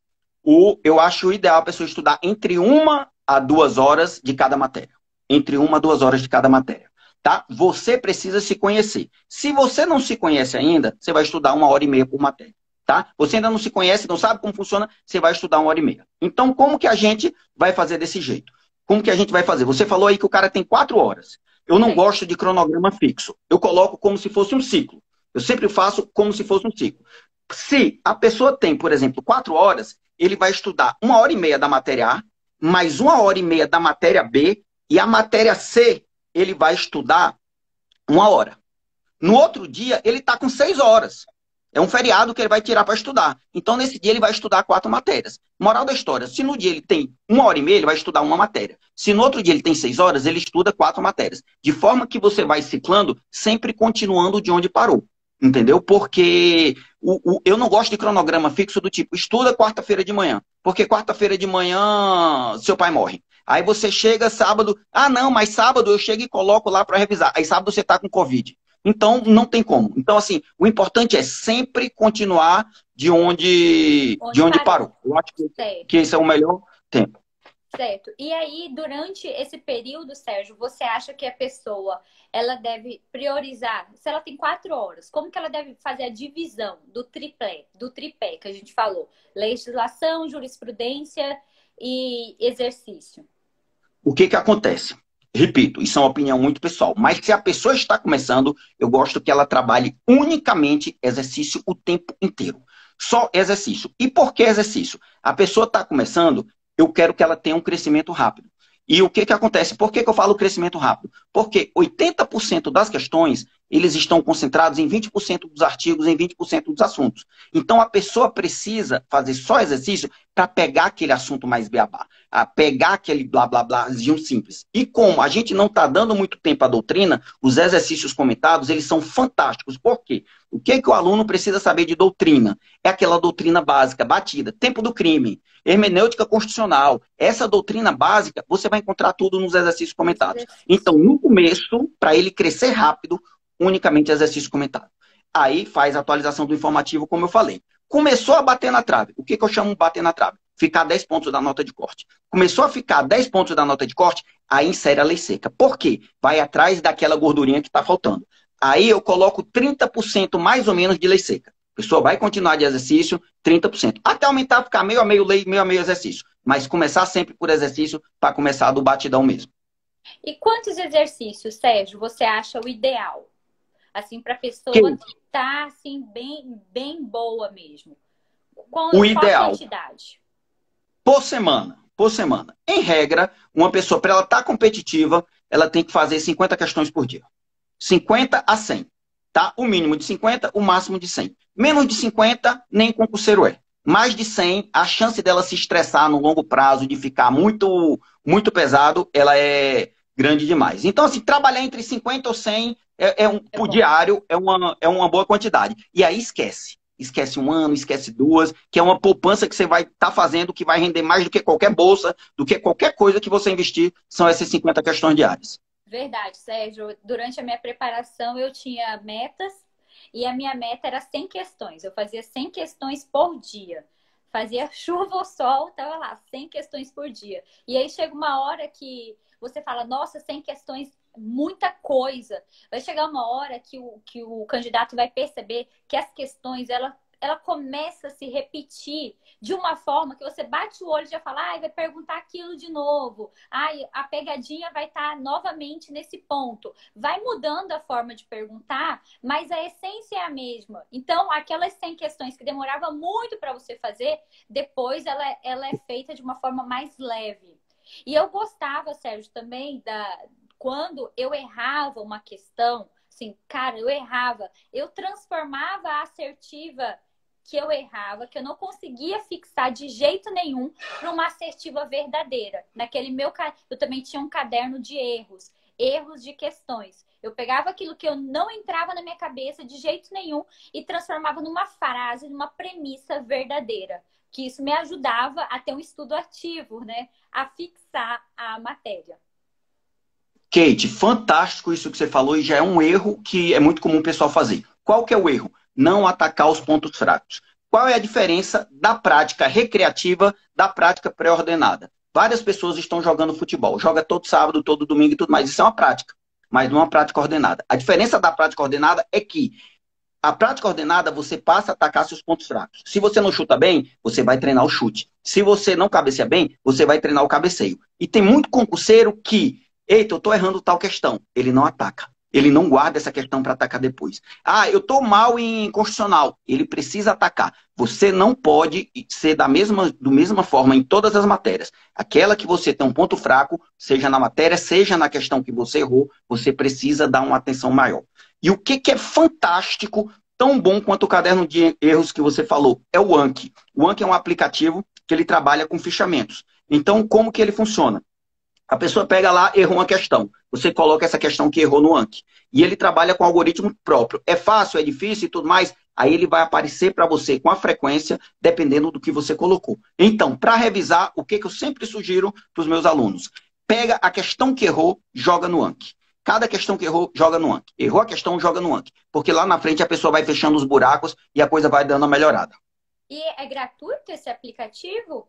eu acho ideal a pessoa estudar entre 1 a 2 horas de cada matéria. Entre 1 a 2 horas de cada matéria, tá? Você precisa se conhecer. Se você não se conhece ainda, você vai estudar 1 hora e meia por matéria, tá? Você ainda não se conhece, não sabe como funciona, você vai estudar 1 hora e meia. Então, como que a gente vai fazer desse jeito? Como que a gente vai fazer? Você falou aí que o cara tem 4 horas. Eu não Tem. gosto de cronograma fixo. Eu coloco como se fosse um ciclo. Eu sempre faço como se fosse um ciclo. Se a pessoa tem, por exemplo, 4 horas, ele vai estudar 1 hora e meia da matéria A, mais 1 hora e meia da matéria B, e a matéria C ele vai estudar 1 hora. No outro dia, ele está com 6 horas. É um feriado que ele vai tirar para estudar. Então, nesse dia, ele vai estudar 4 matérias. Moral da história: se no dia ele tem 1 hora e meia, ele vai estudar uma matéria. Se no outro dia ele tem 6 horas, ele estuda 4 matérias. De forma que você vai ciclando, sempre continuando de onde parou. Entendeu? Porque eu não gosto de cronograma fixo do tipo, estuda quarta-feira de manhã. Porque quarta-feira de manhã seu pai morre. Aí você chega sábado, ah não, mas sábado eu chego e coloco lá para revisar. Aí sábado você está com Covid. Então, não tem como. Então, assim, o importante é sempre continuar de Onde onde parou? parou. Eu acho que Certo. esse é o melhor tempo. Certo. E aí, durante esse período, Sérgio, você acha que a pessoa ela deve priorizar? Se ela tem 4 horas, como que ela deve fazer a divisão do tripé que a gente falou? Legislação, jurisprudência e exercício. O que que acontece? Repito, isso é uma opinião muito pessoal. Mas se a pessoa está começando, eu gosto que ela trabalhe unicamente exercício o tempo inteiro. Só exercício. E por que exercício? A pessoa está começando, eu quero que ela tenha um crescimento rápido. E o que acontece? Por que eu falo crescimento rápido? Porque 80% das questões, eles estão concentrados em 20% dos artigos, em 20% dos assuntos. Então, a pessoa precisa fazer só exercício para pegar aquele assunto mais beabá, a pegar aquele blá, blá, blázinho simples. E como a gente não está dando muito tempo à doutrina, os exercícios comentados, eles são fantásticos. Por quê? O que o aluno precisa saber de doutrina? É aquela doutrina básica, batida. Tempo do crime, hermenêutica constitucional. Essa doutrina básica, você vai encontrar tudo nos exercícios comentados. Então, no começo, para ele crescer rápido, unicamente exercício comentado. Aí faz a atualização do informativo, como eu falei. Começou a bater na trave. O que eu chamo de bater na trave? Ficar 10 pontos da nota de corte. Começou a ficar 10 pontos da nota de corte, aí insere a lei seca. Por quê? Vai atrás daquela gordurinha que está faltando. Aí eu coloco 30% mais ou menos de lei seca. A pessoa vai continuar de exercício, 30%. Até aumentar, ficar meio a meio lei, meio a meio exercício. Mas começar sempre por exercício, para começar do batidão mesmo. E quantos exercícios, Sérgio, você acha o ideal? Assim, para a pessoa estar assim, bem boa mesmo. O ideal. Qual quantidade? Por semana. Por semana. Em regra, uma pessoa, para ela estar competitiva, ela tem que fazer 50 questões por dia. 50 a 100. Tá? O mínimo de 50, o máximo de 100. Menos de 50, nem concurseiro é. Mais de 100, a chance dela se estressar no longo prazo, de ficar muito, muito pesado, ela é grande demais. Então, assim, trabalhar entre 50 ou 100 por diário é uma boa quantidade. E aí esquece. Esquece um ano, esquece duas, que é uma poupança que você vai estar fazendo, que vai render mais do que qualquer bolsa, do que qualquer coisa que você investir, são essas 50 questões diárias. Verdade, Sérgio. Durante a minha preparação, eu tinha metas e a minha meta era 100 questões. Eu fazia 100 questões por dia. Fazia chuva ou sol, tava lá, 100 questões por dia. E aí chega uma hora que você fala, nossa, 100 questões, muita coisa. Vai chegar uma hora que o candidato vai perceber que as questões, ela começa a se repetir de uma forma que você bate o olho e já fala, ai, vai perguntar aquilo de novo. Ai, a pegadinha vai estar novamente nesse ponto. Vai mudando a forma de perguntar, mas a essência é a mesma. Então, aquelas 100 questões que demorava muito para você fazer, depois ela é feita de uma forma mais leve. E eu gostava, Sérgio, também quando eu errava uma questão, assim, cara, eu errava, eu transformava a assertiva que eu errava, que eu não conseguia fixar de jeito nenhum, para uma assertiva verdadeira. Eu também tinha um caderno de erros de questões. Eu pegava aquilo que eu não entrava na minha cabeça de jeito nenhum e transformava numa frase, numa premissa verdadeira. Que isso me ajudava a ter um estudo ativo, né? A fixar a matéria. Kate, fantástico isso que você falou e já é um erro que é muito comum o pessoal fazer. Qual que é o erro? Não atacar os pontos fracos. Qual é a diferença da prática recreativa da prática pré-ordenada? Várias pessoas estão jogando futebol. Joga todo sábado, todo domingo e tudo mais. Isso é uma prática, mas não é uma prática ordenada. A diferença da prática ordenada é que a prática ordenada, você passa a atacar seus pontos fracos. Se você não chuta bem, você vai treinar o chute. Se você não cabeceia bem, você vai treinar o cabeceio. E tem muito concurseiro que, eita, eu estou errando tal questão. Ele não ataca. Ele não guarda essa questão para atacar depois. Ah, eu estou mal em constitucional. Ele precisa atacar. Você não pode ser da mesma forma em todas as matérias. Aquela que você tem um ponto fraco, seja na matéria, seja na questão que você errou, você precisa dar uma atenção maior. E o que é fantástico, tão bom quanto o caderno de erros que você falou, é o Anki. O Anki é um aplicativo que ele trabalha com fichamentos. Então, como que ele funciona? A pessoa pega lá, errou uma questão. Você coloca essa questão que errou no Anki. E ele trabalha com algoritmo próprio. É fácil, é difícil e tudo mais. Aí ele vai aparecer para você com a frequência, dependendo do que você colocou. Então, para revisar, o que eu sempre sugiro para os meus alunos? Pega a questão que errou, joga no Anki. Cada questão que errou, joga no Anki. Errou a questão, joga no Anki. Porque lá na frente a pessoa vai fechando os buracos e a coisa vai dando uma melhorada. E é gratuito esse aplicativo?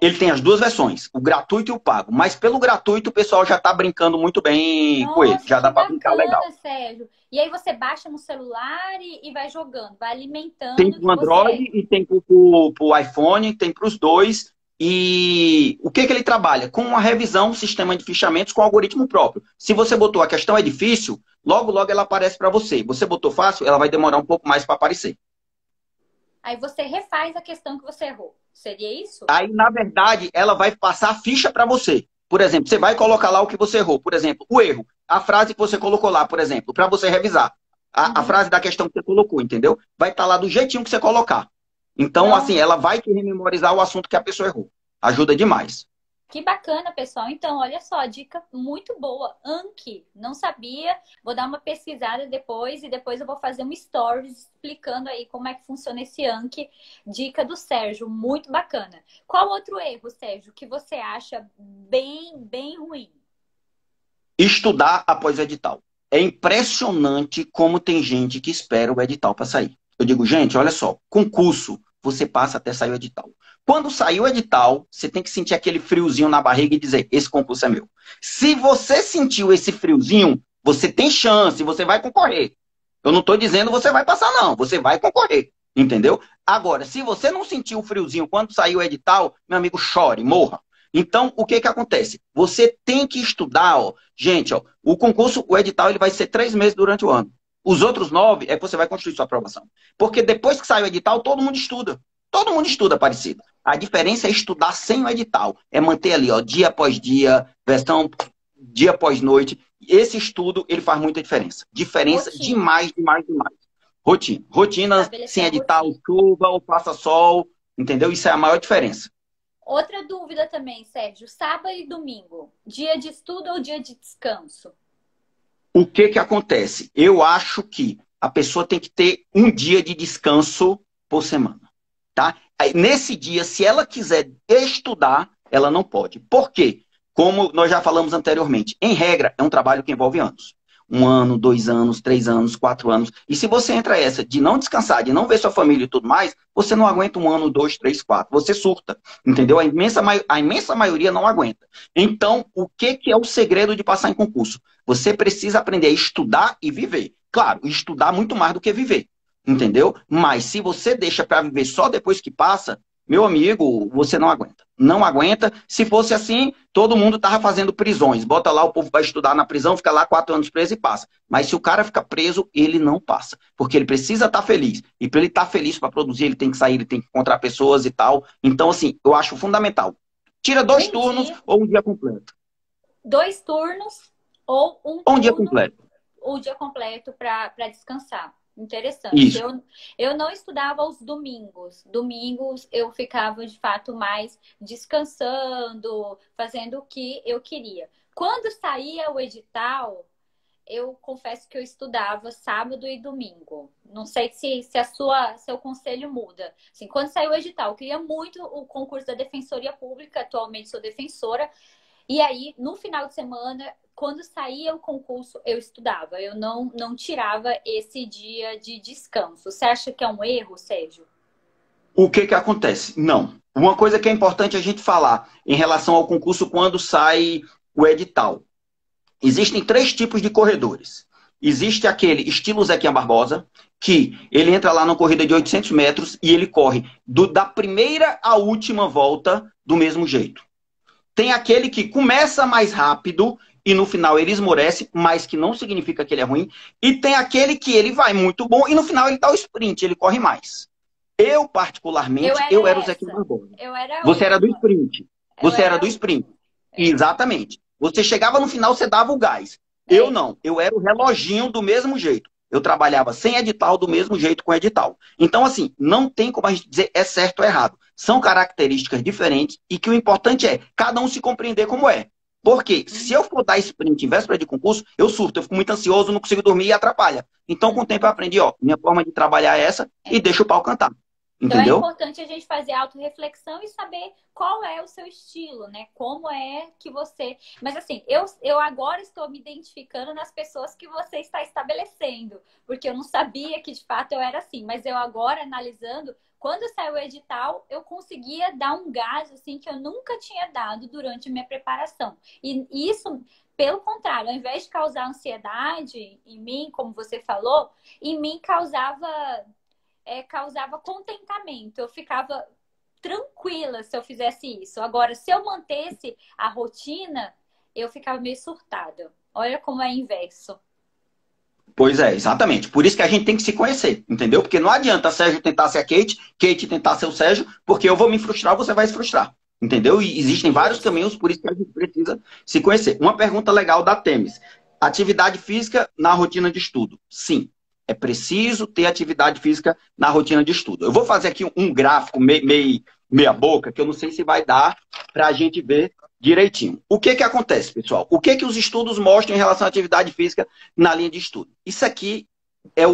Ele tem as duas versões, o gratuito e o pago. Mas pelo gratuito o pessoal já está brincando muito bem com ele. Já dá para brincar legal. Sérgio. E aí você baixa no celular e vai jogando, vai alimentando. Tem para o Android e tem para o iPhone, tem para os dois. E o que ele trabalha? Com uma revisão, sistema de fichamentos com algoritmo próprio. Se você botou a questão é difícil, logo, logo ela aparece para você. Você botou fácil, ela vai demorar um pouco mais para aparecer. Aí você refaz a questão que você errou. Seria isso? Aí, na verdade, ela vai passar a ficha para você. Por exemplo, você vai colocar lá o que você errou. Por exemplo, o erro. A frase que você colocou lá, por exemplo, para você revisar. A frase da questão que você colocou, entendeu? Vai estar lá do jeitinho que você colocar. Então, assim, ela vai te rememorizar o assunto que a pessoa errou. Ajuda demais. Que bacana, pessoal. Então, olha só, dica muito boa. Anki, não sabia. Vou dar uma pesquisada depois e depois eu vou fazer um stories explicando aí como é que funciona esse Anki. Dica do Sérgio, muito bacana. Qual outro erro, Sérgio, que você acha bem ruim? Estudar após o edital. É impressionante como tem gente que espera o edital para sair. Eu digo, gente, olha só, concurso, você passa até sair o edital. Quando sair o edital, você tem que sentir aquele friozinho na barriga e dizer, esse concurso é meu. Se você sentiu esse friozinho, você tem chance, você vai concorrer. Eu não estou dizendo você vai passar, não. Você vai concorrer, entendeu? Agora, se você não sentiu o friozinho quando saiu o edital, meu amigo, chore, morra. Então, o que acontece? Você tem que estudar, ó. Gente, ó, o concurso, o edital, ele vai ser 3 meses durante o ano. Os outros 9 é que você vai construir sua aprovação. Porque depois que sai o edital, todo mundo estuda. Todo mundo estuda parecido. A diferença é estudar sem o edital. É manter ali, ó, dia após dia, versão dia após noite. Esse estudo, ele faz muita diferença. Diferença demais. Rotina. Rotina sem edital, chuva ou passa sol, entendeu? Isso é a maior diferença. Outra dúvida também, Sérgio. Sábado e domingo, dia de estudo ou dia de descanso? O que acontece? Eu acho que a pessoa tem que ter um dia de descanso por semana, tá? Aí, nesse dia, se ela quiser estudar, ela não pode. Por quê? Como nós já falamos anteriormente, em regra, é um trabalho que envolve anos. 1 ano, 2 anos, 3 anos, 4 anos. E se você entra essa de não descansar, de não ver sua família e tudo mais, você não aguenta 1 ano, 2, 3, 4. Você surta, entendeu? A imensa maioria não aguenta. Então, o que é o segredo de passar em concurso? Você precisa aprender a estudar e viver. Claro, estudar muito mais do que viver, entendeu? Mas se você deixa para viver só depois que passa, meu amigo, você não aguenta. Não aguenta. Se fosse assim, todo mundo estava fazendo prisões. Bota lá, o povo vai estudar na prisão, fica lá 4 anos preso e passa. Mas se o cara fica preso, ele não passa. Porque ele precisa estar feliz. E para ele estar feliz para produzir, ele tem que sair, ele tem que encontrar pessoas e tal. Então, assim, eu acho fundamental. Tira 2 turnos ou um dia completo. 2 turnos ou um turno, dia completo. Ou dia completo para descansar. Interessante. Eu não estudava aos domingos. Domingos eu ficava, de fato, mais descansando, fazendo o que eu queria. Quando saía o edital, eu confesso que eu estudava sábado e domingo. Não sei se seu conselho muda. Assim, quando saiu o edital, eu queria muito o concurso da Defensoria Pública. Atualmente sou defensora. E aí, no final de semana, quando saía o concurso, eu estudava. Eu não tirava esse dia de descanso. Você acha que é um erro, Sérgio? O que acontece? Não. Uma coisa que é importante a gente falar em relação ao concurso quando sai o edital. Existem 3 tipos de corredores. Existe aquele estilo Zequinha Barbosa, que ele entra lá numa corrida de 800 metros e ele corre da primeira à última volta do mesmo jeito. Tem aquele que começa mais rápido e no final ele esmorece, mas que não significa que ele é ruim. E tem aquele que ele vai muito bom e no final ele dá o sprint, ele corre mais. Eu, particularmente, eu era o Zequinha Barbosa. Você era do sprint. Você era do sprint. Exatamente. Você chegava no final, você dava o gás. Eu não. Eu era o reloginho do mesmo jeito. Eu trabalhava sem edital, do mesmo jeito com edital. Então, assim, não tem como a gente dizer é certo ou errado. São características diferentes e que o importante é cada um se compreender como é. Porque se eu for dar sprint em véspera de concurso, eu surto, eu fico muito ansioso, não consigo dormir e atrapalha. Então, com o tempo eu aprendi, ó, minha forma de trabalhar é essa e deixa o pau cantar. Entendeu? Então é importante a gente fazer autorreflexão e saber qual é o seu estilo, né? Como é que você... Mas assim, eu agora estou me identificando nas pessoas que você está estabelecendo. Porque eu não sabia que de fato eu era assim. Mas eu agora, analisando, quando saiu o edital, eu conseguia dar um gás assim que eu nunca tinha dado durante a minha preparação. E isso... Pelo contrário, ao invés de causar ansiedade em mim, como você falou, em mim causava contentamento. Eu ficava tranquila se eu fizesse isso. Agora, se eu mantesse a rotina, eu ficava meio surtada. Olha como é inverso. Pois é, exatamente. Por isso que a gente tem que se conhecer, entendeu? Porque não adianta Sérgio tentar ser a Kate, Kate tentar ser o Sérgio, porque eu vou me frustrar, você vai se frustrar. Entendeu? E existem vários caminhos, por isso que a gente precisa se conhecer. Uma pergunta legal da Temis. Atividade física na rotina de estudo. Sim, é preciso ter atividade física na rotina de estudo. Eu vou fazer aqui um gráfico meia boca, que eu não sei se vai dar para a gente ver direitinho. O que que acontece, pessoal? O que que os estudos mostram em relação à atividade física na linha de estudo? Isso aqui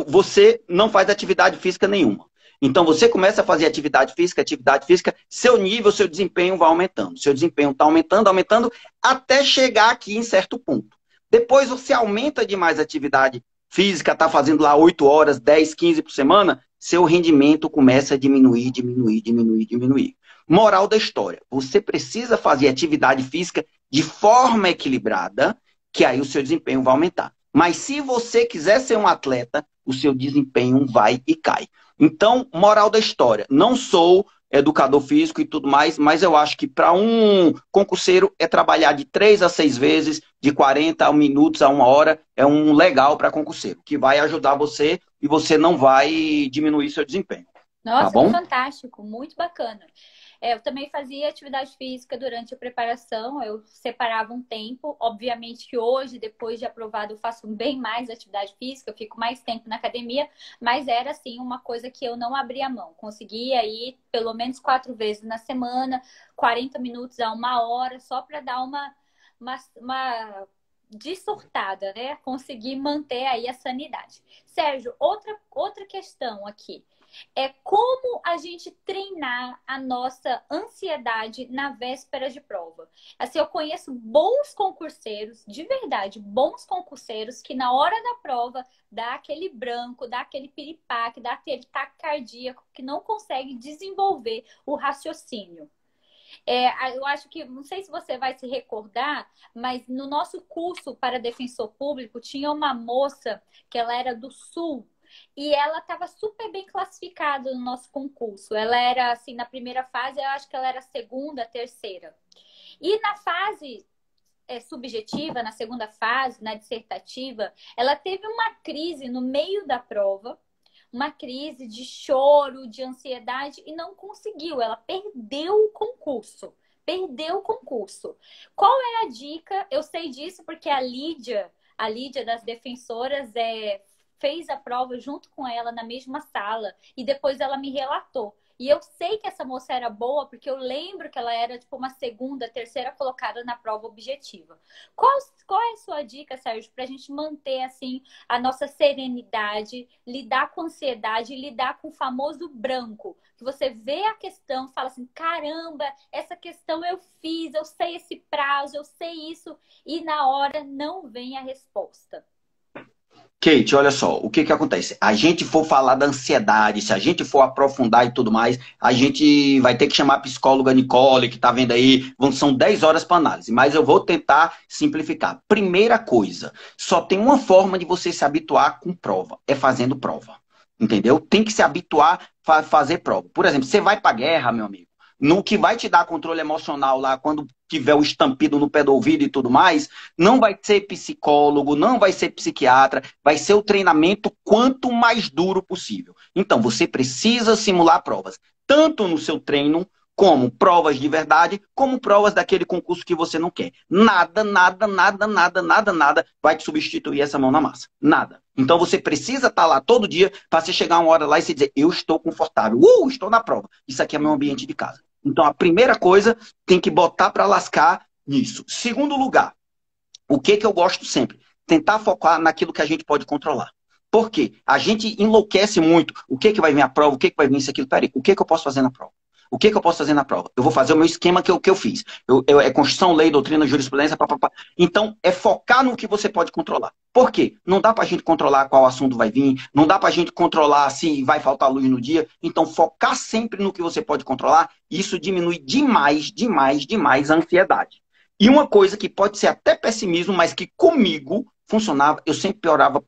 você não faz atividade física nenhuma. Então você começa a fazer atividade física, seu nível, seu desempenho vai aumentando. Seu desempenho está aumentando, aumentando, até chegar aqui em certo ponto. Depois você aumenta demais a atividade física, está fazendo lá 8 horas, 10, 15 por semana, seu rendimento começa a diminuir, diminuir, diminuir, diminuir. Moral da história, você precisa fazer atividade física de forma equilibrada, que aí o seu desempenho vai aumentar. Mas se você quiser ser um atleta, o seu desempenho vai e cai. Então, moral da história, não sou educador físico e tudo mais, mas eu acho que para um concurseiro é trabalhar de 3 a 6 vezes, de 40 minutos a 1 hora, é um legal para concurseiro, que vai ajudar você e você não vai diminuir seu desempenho. Nossa, tá bom? Fantástico, muito bacana. Eu também fazia atividade física durante a preparação, eu separava um tempo. Obviamente que hoje, depois de aprovado, eu faço bem mais atividade física, eu fico mais tempo na academia, mas era, assim, uma coisa que eu não abria mão. Conseguia ir pelo menos 4 vezes na semana, 40 minutos a 1 hora, só para dar uma dessurtada, né? Conseguir manter aí a sanidade. Sérgio, outra questão aqui. É como a gente treinar a nossa ansiedade na véspera de prova. Assim, eu conheço bons concurseiros, de verdade, bons concurseiros, que na hora da prova dá aquele branco, dá aquele piripaque, dá aquele taque cardíaco, que não consegue desenvolver o raciocínio. Eu acho que, não sei se você vai se recordar, mas no nosso curso para defensor público tinha uma moça que ela era do Sul, e ela estava super bem classificada no nosso concurso. Ela era, assim, na primeira fase, eu acho que ela era segunda, terceira. E na fase subjetiva, na segunda fase, na dissertativa, ela teve uma crise no meio da prova, uma crise de choro, de ansiedade, e não conseguiu. Ela perdeu o concurso. Perdeu o concurso. Qual é a dica? Eu sei disso porque a Lídia das defensoras, fez a prova junto com ela na mesma sala e depois ela me relatou. E eu sei que essa moça era boa porque eu lembro que ela era tipo uma segunda, terceira colocada na prova objetiva. Qual é a sua dica, Sérgio, para a gente manter assim a nossa serenidade, lidar com ansiedade, lidar com o famoso branco? Que você vê a questão, fala assim, caramba, essa questão eu fiz, eu sei esse prazo, eu sei isso, e na hora não vem a resposta. Kate, olha só, o que que acontece? A gente for falar da ansiedade, se a gente for aprofundar e tudo mais, a gente vai ter que chamar a psicóloga Nicole, que tá vendo aí, são 10 horas para análise, mas eu vou tentar simplificar. Primeira coisa, só tem uma forma de você se habituar com prova, é fazendo prova, entendeu? Tem que se habituar a fazer prova. Por exemplo, você vai pra guerra, meu amigo, no que vai te dar controle emocional lá, quando tiver o estampido no pé do ouvido e tudo mais, não vai ser psicólogo, não vai ser psiquiatra, vai ser o treinamento quanto mais duro possível. Então, você precisa simular provas, tanto no seu treino, como provas de verdade, como provas daquele concurso que você não quer. Nada, nada, nada, nada, nada, nada vai te substituir essa mão na massa. Nada. Então você precisa estar lá todo dia para você chegar uma hora lá e se dizer, eu estou confortável, estou na prova. Isso aqui é meu ambiente de casa. Então a primeira coisa tem que botar para lascar nisso. Segundo lugar, o que eu gosto sempre? Tentar focar naquilo que a gente pode controlar. Por quê? A gente enlouquece muito. O que vai vir a prova? O que vai vir isso, aquilo? Peraí, o que eu posso fazer na prova? O que eu posso fazer na prova? Eu vou fazer o meu esquema que eu fiz. É Constituição, lei, doutrina, jurisprudência, papapá. Então, é focar no que você pode controlar. Por quê? Não dá pra gente controlar qual assunto vai vir, não dá pra gente controlar se vai faltar luz no dia. Então, focar sempre no que você pode controlar, isso diminui demais, demais, demais a ansiedade. E uma coisa que pode ser até pessimismo, mas que comigo funcionava, eu sempre piorava,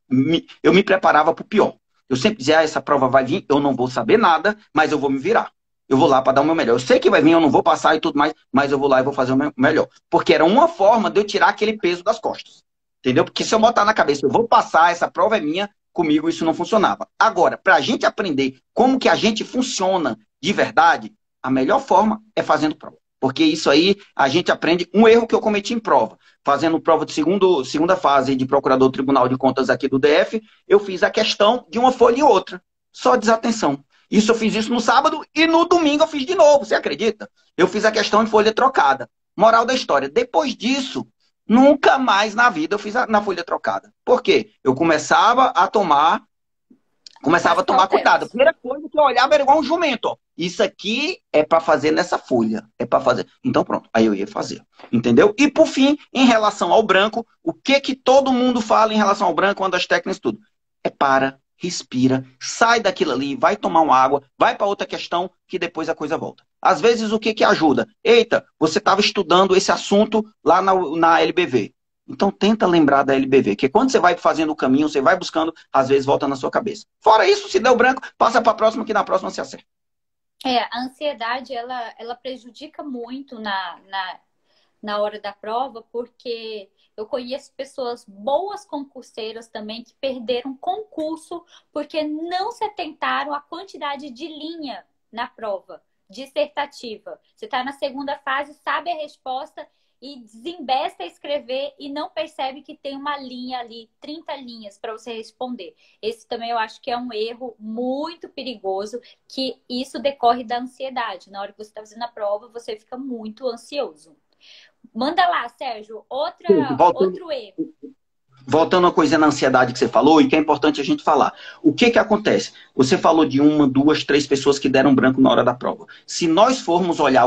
eu me preparava pro pior. Eu sempre dizia, essa prova vai vir, eu não vou saber nada, mas eu vou me virar. Eu vou lá para dar o meu melhor. Eu sei que vai vir, eu não vou passar e tudo mais, mas eu vou lá e vou fazer o meu melhor. Porque era uma forma de eu tirar aquele peso das costas. Entendeu? Porque se eu botar na cabeça, eu vou passar, essa prova é minha, comigo isso não funcionava. Agora, para a gente aprender como que a gente funciona de verdade, a melhor forma é fazendo prova. Porque isso aí a gente aprende um erro que eu cometi em prova. Fazendo prova de segunda fase de procurador do Tribunal de Contas aqui do DF, eu fiz a questão de uma folha e outra. Só desatenção. Isso eu fiz isso no sábado e no domingo eu fiz de novo, você acredita? Eu fiz a questão de folha trocada. Moral da história, depois disso, nunca mais na vida eu fiz na folha trocada. Por quê? Eu começava a tomar cuidado. A primeira coisa que eu olhava era igual um jumento. Ó. Isso aqui é para fazer nessa folha. É para fazer. Então pronto, aí eu ia fazer. Entendeu? E por fim, em relação ao branco, o que todo mundo fala em relação ao branco, uma das técnicas, tudo. É para, respira, sai daquilo ali, vai tomar uma água, vai para outra questão, que depois a coisa volta. Às vezes o que ajuda? Eita, você estava estudando esse assunto lá na LBV. Então tenta lembrar da LBV, que quando você vai fazendo o caminho, você vai buscando, às vezes volta na sua cabeça. Fora isso, se deu branco, passa para a próxima, que na próxima você acerta. A ansiedade, ela prejudica muito na hora da prova, porque eu conheço pessoas boas concurseiras também que perderam concurso porque não se atentaram à quantidade de linha na prova dissertativa. Você está na segunda fase, sabe a resposta e desembesta a escrever e não percebe que tem uma linha ali, 30 linhas para você responder. Esse também eu acho que é um erro muito perigoso, que isso decorre da ansiedade. Na hora que você está fazendo a prova, você fica muito ansioso. Manda lá, Sérgio, outro erro. Voltando a uma coisa na ansiedade que você falou, e que é importante a gente falar. O que acontece? Você falou de 1, 2, 3 pessoas que deram branco na hora da prova. Se nós formos olhar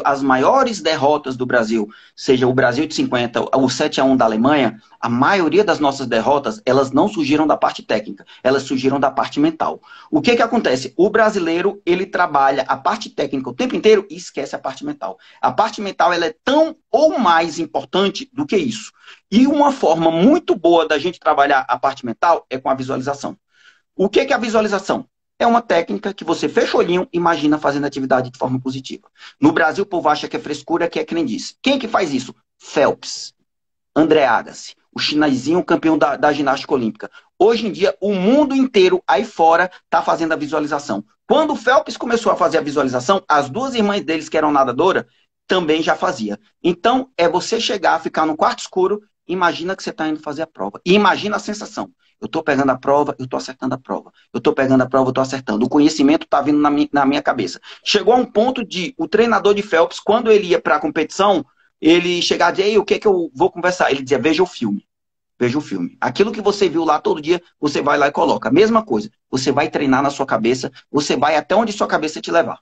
as maiores derrotas do Brasil, seja o Brasil de 50, o 7-1 da Alemanha, a maioria das nossas derrotas, elas não surgiram da parte técnica, elas surgiram da parte mental. O que acontece? O brasileiro, ele trabalha a parte técnica o tempo inteiro e esquece a parte mental. A parte mental, ela é tão ou mais importante do que isso. E uma forma muito boa da gente trabalhar a parte mental é com a visualização. O que é a visualização? É uma técnica que você fecha o olhinho e imagina fazendo atividade de forma positiva. No Brasil, o povo acha que é frescura, que é crendice. Quem que faz isso? Phelps, André Agassi, o chinesinho campeão da ginástica olímpica. Hoje em dia, o mundo inteiro aí fora está fazendo a visualização. Quando o Phelps começou a fazer a visualização, as duas irmãs deles, que eram nadadoras, também já fazia. Então, é você chegar, ficar no quarto escuro, imagina que você está indo fazer a prova. E imagina a sensação. Eu estou pegando a prova, eu estou acertando a prova. Eu estou pegando a prova, eu estou acertando. O conhecimento está vindo na minha cabeça. Chegou a um ponto de o treinador de Phelps, quando ele ia para a competição, ele chegava e dizia, ei, o que eu vou conversar? Ele dizia, veja o filme. Veja o filme. Aquilo que você viu lá todo dia, você vai lá e coloca. A mesma coisa. Você vai treinar na sua cabeça, você vai até onde sua cabeça te levar.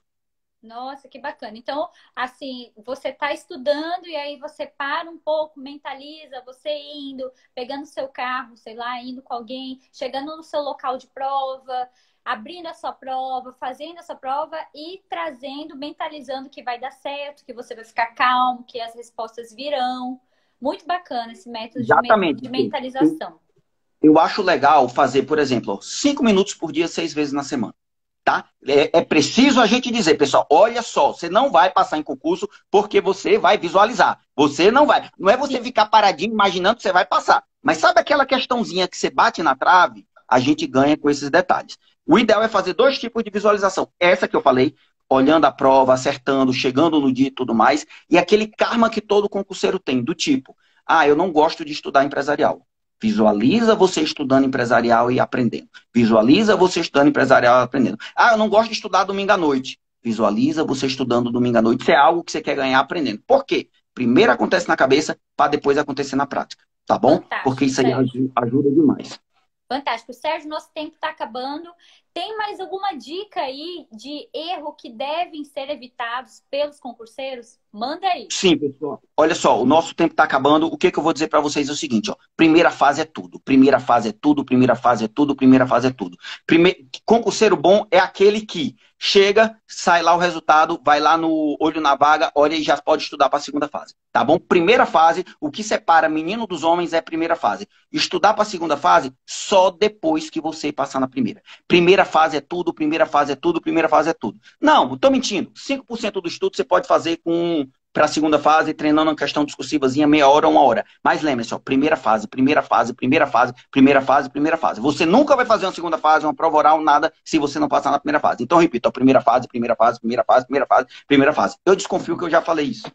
Nossa, que bacana. Então, assim, você está estudando e aí você para um pouco, mentaliza, você indo, pegando o seu carro, sei lá, indo com alguém, chegando no seu local de prova, abrindo a sua prova, fazendo a sua prova e trazendo, mentalizando que vai dar certo, que você vai ficar calmo, que as respostas virão. Muito bacana esse método de mentalização. Eu acho legal fazer, por exemplo, 5 minutos por dia, 6 vezes na semana. Tá? É preciso a gente dizer, pessoal, olha só, você não vai passar em concurso porque você vai visualizar. Você não vai. Não é você ficar paradinho imaginando que você vai passar. Mas sabe aquela questãozinha que você bate na trave? A gente ganha com esses detalhes. O ideal é fazer 2 tipos de visualização. Essa que eu falei, olhando a prova, acertando, chegando no dia e tudo mais. E aquele karma que todo concurseiro tem, do tipo, eu não gosto de estudar empresarial. Visualiza você estudando empresarial e aprendendo. Visualiza você estudando empresarial e aprendendo. Eu não gosto de estudar domingo à noite. Visualiza você estudando domingo à noite. Isso é algo que você quer ganhar aprendendo. Por quê? Primeiro acontece na cabeça, para depois acontecer na prática. Tá bom? Fantástico, porque isso aí ajuda demais. Fantástico. Sérgio, nosso tempo está acabando. Tem mais alguma dica aí de erro que devem ser evitados pelos concurseiros? Manda aí. Sim, pessoal. Olha só, o nosso tempo está acabando. O que eu vou dizer para vocês é o seguinte, ó. Primeira fase é tudo. Primeira fase é tudo, primeira fase é tudo, primeira fase é tudo. Concurseiro bom é aquele que chega, sai lá o resultado, vai lá no olho na vaga, olha e já pode estudar para a segunda fase. Tá bom? Primeira fase, o que separa menino dos homens é a primeira fase. Estudar para a segunda fase só depois que você passar na primeira. Primeira primeira fase é tudo, primeira fase é tudo, primeira fase é tudo. Não, estou mentindo. 5% do estudo você pode fazer para a segunda fase, treinando uma questão discursivazinha, meia hora, uma hora. Mas lembre-se, ó, primeira fase, primeira fase, primeira fase, primeira fase, primeira fase. Você nunca vai fazer uma segunda fase, uma prova oral, nada, se você não passar na primeira fase. Então, repito, ó, primeira fase, primeira fase, primeira fase, primeira fase, primeira fase. Eu desconfio que eu já falei isso.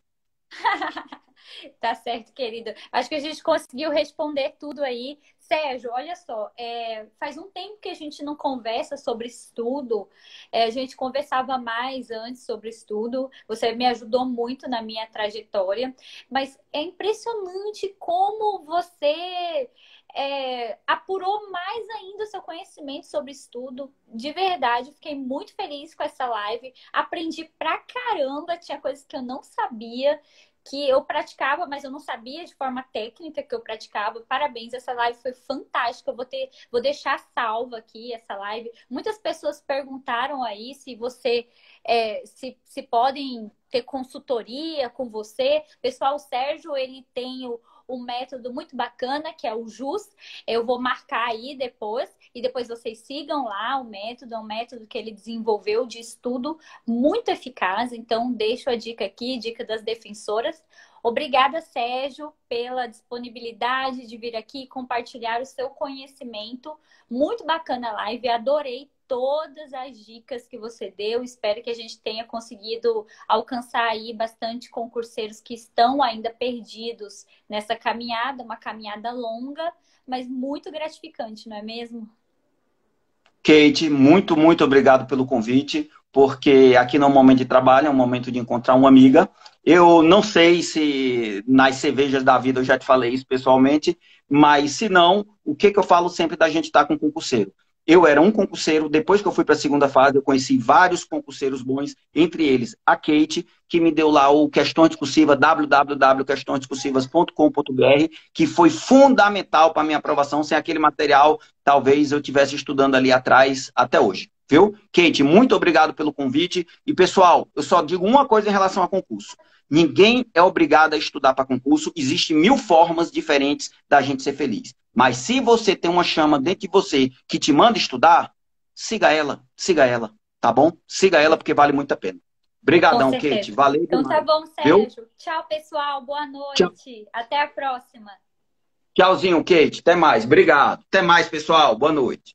Tá certo, querido. Acho que a gente conseguiu responder tudo aí. Sérgio, olha só, faz um tempo que a gente não conversa sobre estudo. A gente conversava mais antes sobre estudo. Você me ajudou muito na minha trajetória. Mas é impressionante como você apurou mais ainda o seu conhecimento sobre estudo. De verdade, fiquei muito feliz com essa live. Aprendi pra caramba, tinha coisas que eu não sabia, que eu praticava, mas eu não sabia de forma técnica que eu praticava. Parabéns, essa live foi fantástica. Vou deixar salva aqui essa live. Muitas pessoas perguntaram aí se você se podem ter consultoria com você. Pessoal, o Sérgio, ele tem um método muito bacana, que é o JUS. Eu vou marcar aí depois, e depois vocês sigam lá o método. É um método que ele desenvolveu de estudo muito eficaz. Então, deixo a dica aqui, dica das defensoras. Obrigada, Sérgio, pela disponibilidade de vir aqui e compartilhar o seu conhecimento. Muito bacana a live, adorei todas as dicas que você deu. Espero que a gente tenha conseguido alcançar aí bastante concurseiros que estão ainda perdidos nessa caminhada, uma caminhada longa, mas muito gratificante, não é mesmo? Kate, muito, muito obrigado pelo convite, porque aqui não é um momento de trabalho, é um momento de encontrar uma amiga. Eu não sei se nas cervejas da vida eu já te falei isso pessoalmente, mas se não, o que eu falo sempre da gente estar com concurseiro? Eu era um concurseiro, depois que eu fui para a segunda fase, eu conheci vários concurseiros bons, entre eles a Kate, que me deu lá o Questões Discursivas, www.questõesdiscursivas.com.br, que foi fundamental para a minha aprovação. Sem aquele material, talvez eu estivesse estudando ali atrás até hoje. Viu? Kate, muito obrigado pelo convite. E, pessoal, eu só digo uma coisa em relação a concurso. Ninguém é obrigado a estudar para concurso. Existem 1000 formas diferentes da gente ser feliz. Mas se você tem uma chama dentro de você que te manda estudar, siga ela, tá bom? Siga ela porque vale muito a pena. Obrigadão, Kate. Valeu então demais. tá bom, Sérgio. Viu? Tchau, pessoal. Boa noite. Tchau. Até a próxima. Tchauzinho, Kate. Até mais. Obrigado. Até mais, pessoal. Boa noite.